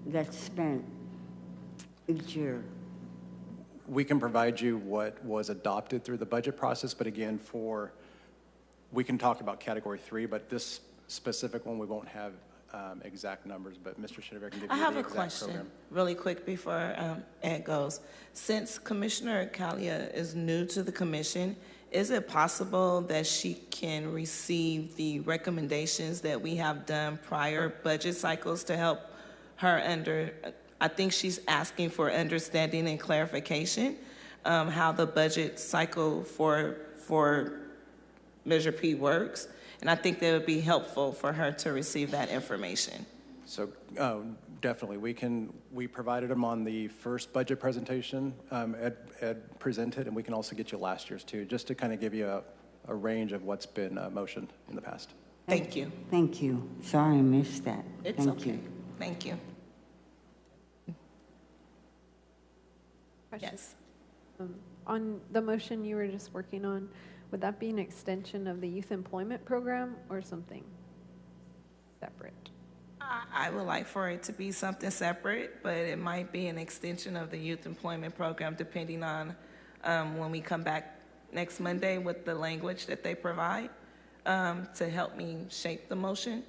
that's spent each year? We can provide you what was adopted through the budget process, but again, we can talk about category 3, but this specific one, we won't have exact numbers, but Mr. Schindler can give you the exact program. I have a question really quick before Ed goes. Since Commissioner Kalia is new to the commission, is it possible that she can receive the recommendations that we have done prior budget cycles to help her I think she's asking for understanding and clarification, how the budget cycle for Measure P works. And I think that would be helpful for her to receive that information. So definitely, we provided them on the first budget presentation Ed presented, and we can also get you last year's too, just to kind of give you a range of what's been motioned in the past. Thank you. Thank you. Sorry I missed that. It's okay. Thank you. Question. Yes. On the motion you were just working on, would that be an extension of the youth employment program or something separate? I would like for it to be something separate, but it might be an extension of the youth employment program depending on when we come back next Monday with the language that they provide to help me shape the motion.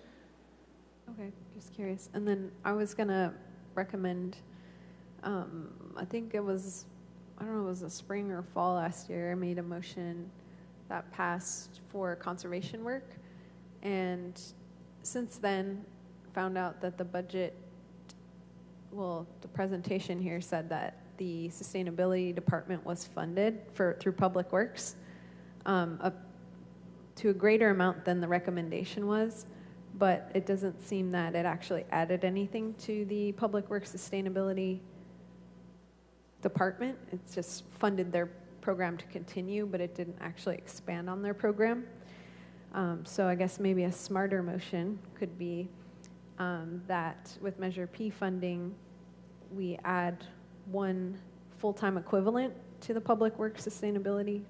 Okay, just curious. And then I was going to recommend, I think it was, I don't know, it was the spring or fall last year, I made a motion that passed for conservation work. And since then, found out that the budget, well, the presentation here said that the sustainability department was funded through Public Works up to a greater amount than the recommendation was, but it doesn't seem that it actually added anything to the Public Works sustainability department. It's just funded their program to continue, but it didn't actually expand on their program. So I guess maybe a smarter motion could be that with Measure P funding, we add one full-time equivalent to the Public Works Sustainability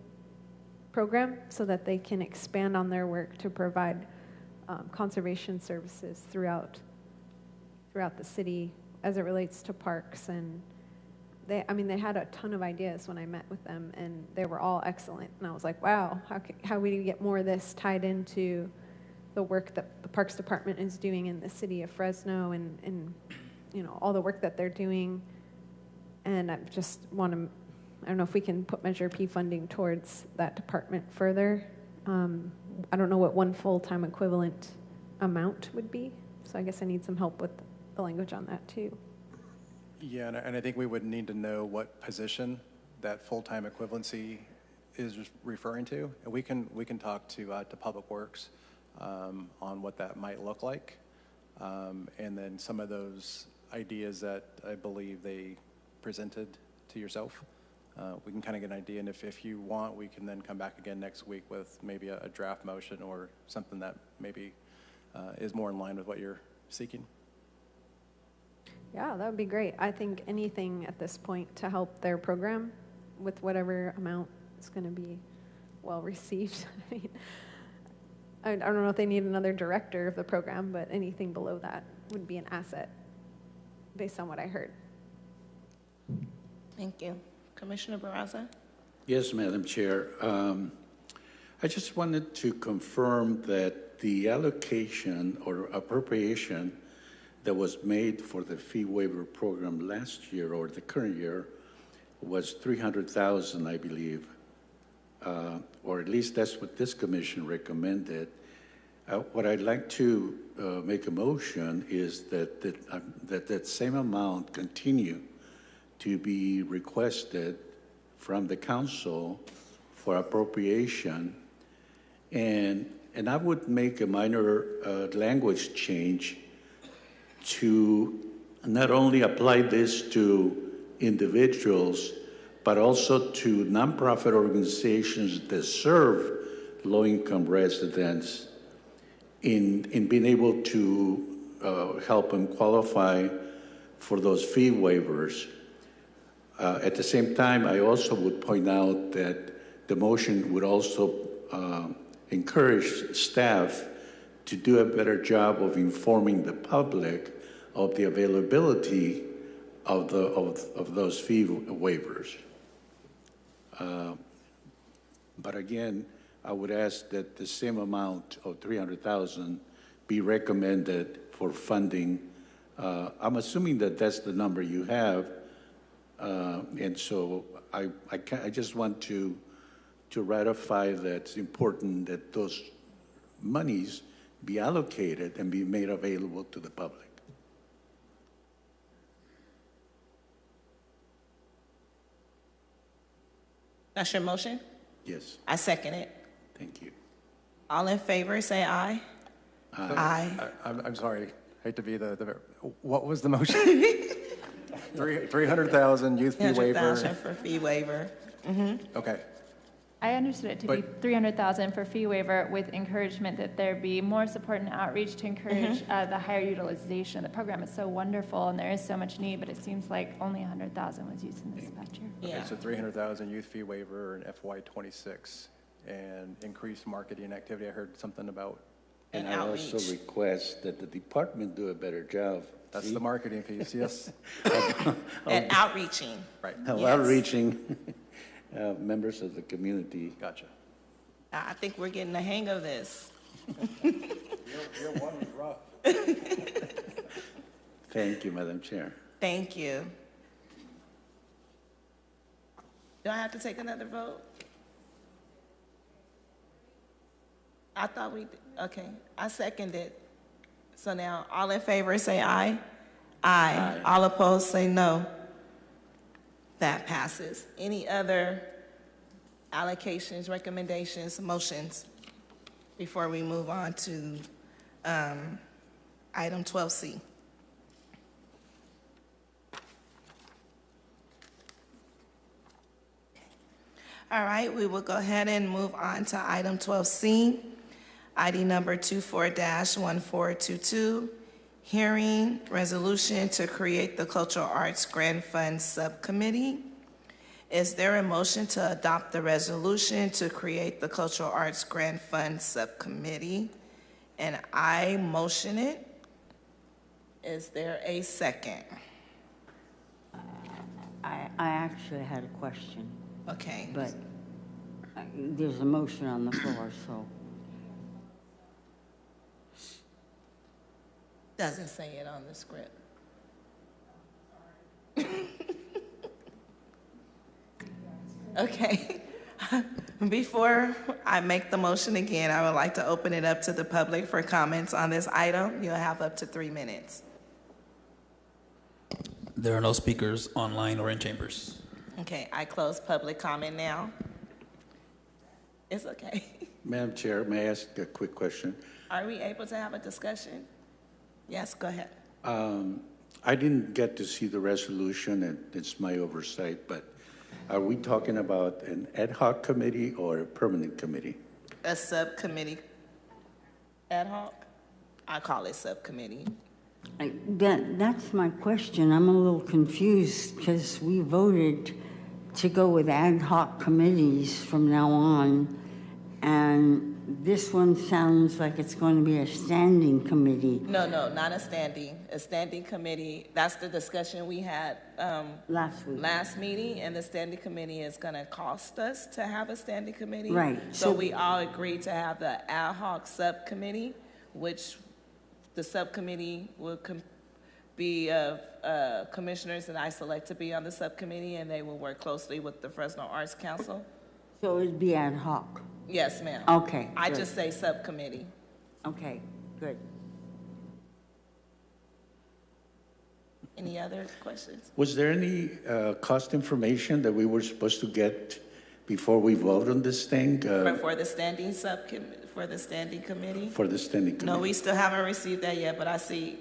Program so that they can expand on their work to provide conservation services throughout the city as it relates to parks. And they had a ton of ideas when I met with them, and they were all excellent. And I was like, wow, how do we get more of this tied into the work that the Parks Department is doing in the city of Fresno and all the work that they're doing. And I just want to, I don't know if we can put Measure P funding towards that department further. I don't know what one full-time equivalent amount would be, so I guess I need some help with the language on that too. Yeah, and I think we would need to know what position that full-time equivalency is referring to. And we can talk to Public Works on what that might look like. And then some of those ideas that I believe they presented to yourself, we can kind of get an idea. And if you want, we can then come back again next week with maybe a draft motion or something that maybe is more in line with what you're seeking. Yeah, that would be great. I think anything at this point to help their program with whatever amount is going to be well received. I mean, I don't know if they need another director of the program, but anything below that would be an asset based on what I heard. Thank you. Commissioner Barraza? Yes, Madam Chair. I just wanted to confirm that the allocation or appropriation that was made for the fee waiver program last year or the current year was $300,000, I believe, or at least that's what this commission recommended. What I'd like to make a motion is that same amount continue to be requested from the council for appropriation, and I would make a minor language change to not only apply this to individuals, but also to nonprofit organizations that serve low-income residents in being able to help them qualify for those fee waivers. At the same time, I also would point out that the motion would also encourage staff to do a better job of informing the public of the availability of those fee waivers. But again, I would ask that the same amount of $300,000 be recommended for funding. I'm assuming that that's the number you have, and so I just want to ratify that it's important that those monies be allocated and be made available to the public. That's your motion? Yes. I second it. Thank you. All in favor, say aye. Aye. I'm sorry, hate to be the what was the motion? 300,000 youth fee waiver. 300,000 for fee waiver. Mm-hmm. Okay. I understood it to be 300,000 for fee waiver with encouragement that there be more support and outreach to encourage the higher utilization. The program is so wonderful and there is so much need, but it seems like only 100,000 was used in this past year. Okay, Yeah. so 300,000 youth fee waiver in FY26 and increased marketing activity. I heard something about. And I also request that the department do a better job. That's the marketing piece, yes. And outreaching. Right. Yes. Outreaching members of the community. Gotcha. I think we're getting the hang of this. Year one was rough. Thank you, Madam Chair. Thank you. Do I have to take another vote? I thought we did. Okay, I second it. So now, all in favor say aye. Aye. All opposed say no. That passes. Any other allocations, recommendations, motions before we move on to item 12C? All right, we will go ahead and move on to item 12C, ID number 24-1422, hearing resolution to create the Cultural Arts Grant Fund Subcommittee. Is there a motion to adopt the resolution to create the Cultural Arts Grant Fund Subcommittee? And I motion it. Is there a second? I actually had a question. Okay. But there's a motion on the floor, so. Doesn't say it on the script. Okay. Before I make the motion again, I would like to open it up to the public for comments on this item. You'll have up to 3 minutes. There are no speakers online or in chambers. Okay, I close public comment now. It's okay. Madam Chair, may I ask a quick question? Are we able to have a discussion? Yes, go ahead. I didn't get to see the resolution, and it's my oversight, but are we talking about an ad hoc committee or a permanent committee? A subcommittee ad hoc? I call it subcommittee. That's my question. I'm a little confused because we voted to go with ad hoc committees from now on, and this one sounds like it's going to be a standing committee. No, not a standing. A standing committee, that's the discussion we had Last week. last meeting, and the standing committee is going to cost us to have a standing committee. Right. So we all agreed to have the ad hoc subcommittee, which the subcommittee will be of commissioners that I select to be on the subcommittee, and they will work closely with the Fresno Arts Council. So it'd be ad hoc. Yes, ma'am. Okay. I good. just say subcommittee. Okay, good. Any other questions? Was there any cost information that we were supposed to get before we vote on this thing? For the standing subcommittee, for the standing committee? For the standing committee? No, we still haven't received that yet, but I see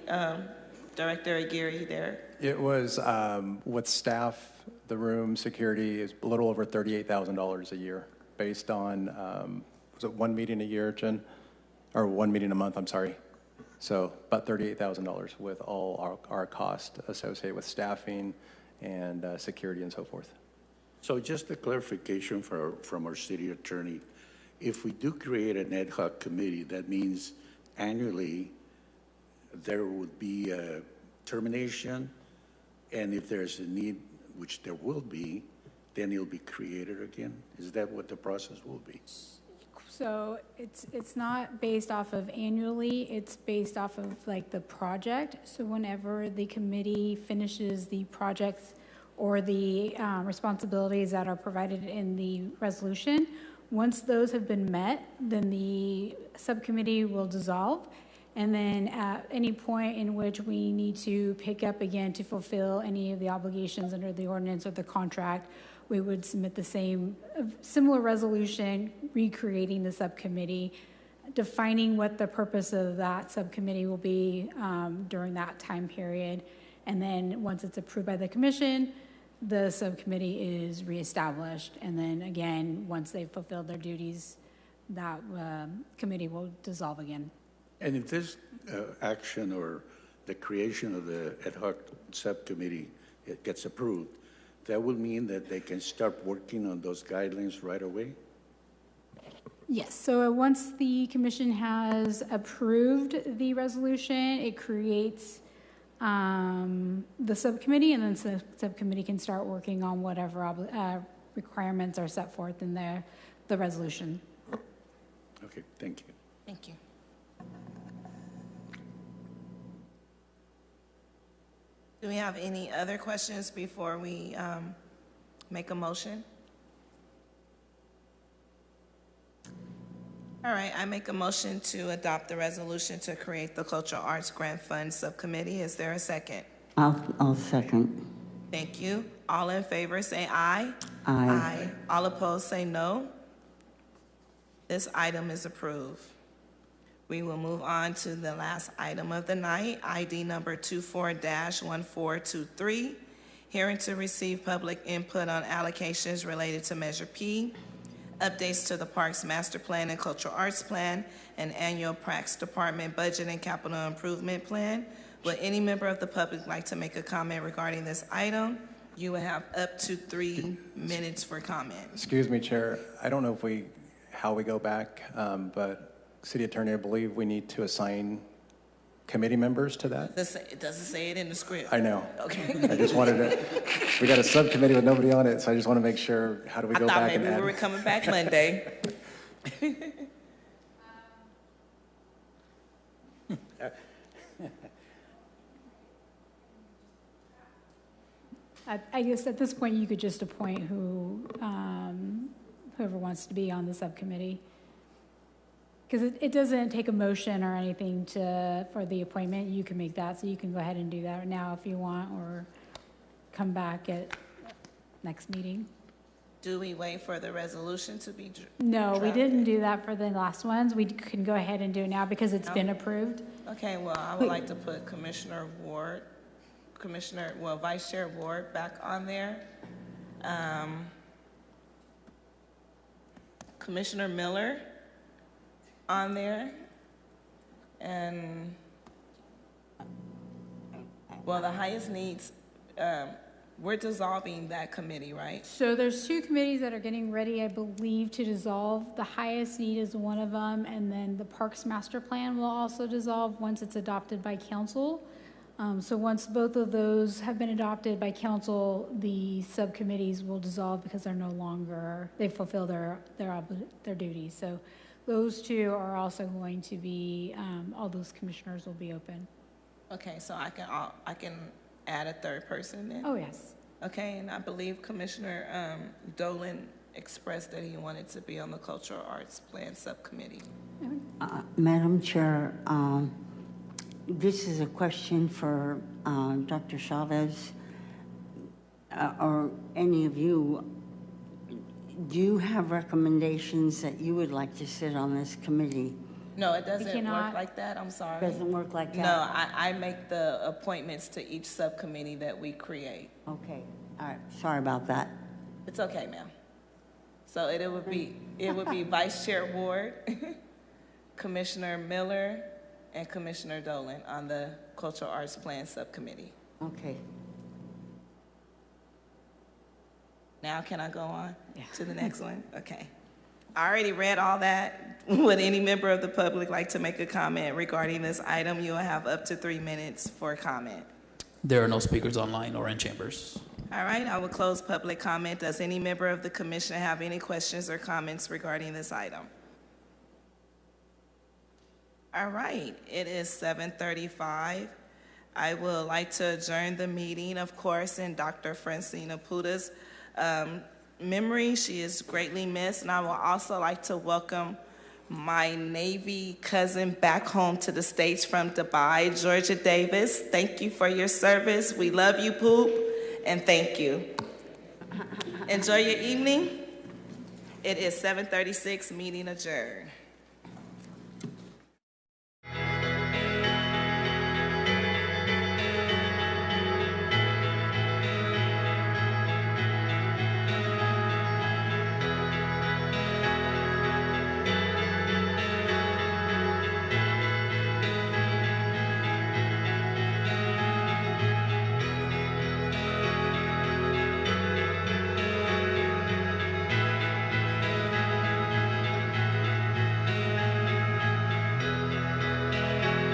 Director Aguirre there. It was with staff, the room, security is a little over $38,000 a year based on, was it one meeting a year, Jen? Or one meeting a month, I'm sorry. So about $38,000 with all our costs associated with staffing and security and so forth. So just a clarification from our city attorney. If we do create an ad hoc committee, that means annually there would be a termination, and if there's a need, which there will be, then it'll be created again? Is that what the process will be? So it's not based off of annually, it's based off of like the project. So whenever the committee finishes the projects or the responsibilities that are provided in the resolution, once those have been met, then the subcommittee will dissolve. And then at any point in which we need to pick up again to fulfill any of the obligations under the ordinance or the contract, we would submit the similar resolution, recreating the subcommittee, defining what the purpose of that subcommittee will be during that time period. And then once it's approved by the commission, the subcommittee is reestablished. And then again, once they've fulfilled their duties, that committee will dissolve again. And if this action or the creation of the ad hoc subcommittee gets approved, that will mean that they can start working on those guidelines right away? Yes, so once the commission has approved the resolution, it creates the subcommittee, and then the subcommittee can start working on whatever requirements are set forth in the resolution. Okay, thank you. Thank you. Do we have any other questions before we make a motion? All right, I make a motion to adopt the resolution to create the Cultural Arts Grant Fund Subcommittee. Is there a second? I'll second. Thank you. All in favor say aye. Aye. All opposed say no. This item is approved. We will move on to the last item of the night, ID number 24-1423, hearing to receive public input on allocations related to Measure P, updates to the Parks Master Plan and Cultural Arts Plan, and annual Parks Department Budget and Capital Improvement Plan. Would any member of the public like to make a comment regarding this item? You will have up to 3 minutes for comment. Excuse me, Chair. I don't know how we go back, but City Attorney, I believe we need to assign committee members to that. It doesn't say it in the script. I know. Okay. I just wanted to, we got a subcommittee with nobody on it, so I just want to make sure, how do we go back and add? I thought maybe we were coming back Monday. I guess at this point, you could just appoint whoever wants to be on the subcommittee. Because it doesn't take a motion or anything for the appointment. You can make that, so you can go ahead and do that now if you want, or come back at next meeting. Do we wait for the resolution to be No, we drafted? didn't do that for the last ones. We can go ahead and do it now because it's been approved. Okay, well, I would like to put Vice Chair Ward back on there. Commissioner Miller on there. And, well, the highest needs, we're dissolving that committee, right? So there's two committees that are getting ready, I believe, to dissolve. The highest need is one of them, and then the Parks Master Plan will also dissolve once it's adopted by council. So once both of those have been adopted by council, the subcommittees will dissolve because they're no longer, they fulfill their duties. So those two are also going to be, all those commissioners will be open. Okay, so I can add a third person then? Oh, yes. Okay, and I believe Commissioner Dolan expressed that he wanted to be on the Cultural Arts Plan Subcommittee. Madam Chair, this is a question for Dr. Chavez or any of you. Do you have recommendations that you would like to sit on this committee? No, it doesn't work like that, I'm sorry. Doesn't work like that? No, I make the appointments to each subcommittee that we create. Okay, all right, sorry about that. It's okay, ma'am. So it would be Vice Chair Ward, Commissioner Miller, and Commissioner Dolan on the Cultural Arts Plan Subcommittee. Okay. Now can I go on to the next one? Okay. I already read all that. Would any member of the public like to make a comment regarding this item? You will have up to 3 minutes for comment. There are no speakers online or in chambers. All right, I will close public comment. Does any member of the commission have any questions or comments regarding this item? All right, it is 7:35. I would like to adjourn the meeting, of course, in Dr. Francina Puta's memory. She is greatly missed, and I would also like to welcome my Navy cousin back home to the States from Dubai, Georgia Davis. Thank you for your service. We love you, Poop, and thank you. Enjoy your evening. It is 7:36, meeting adjourned.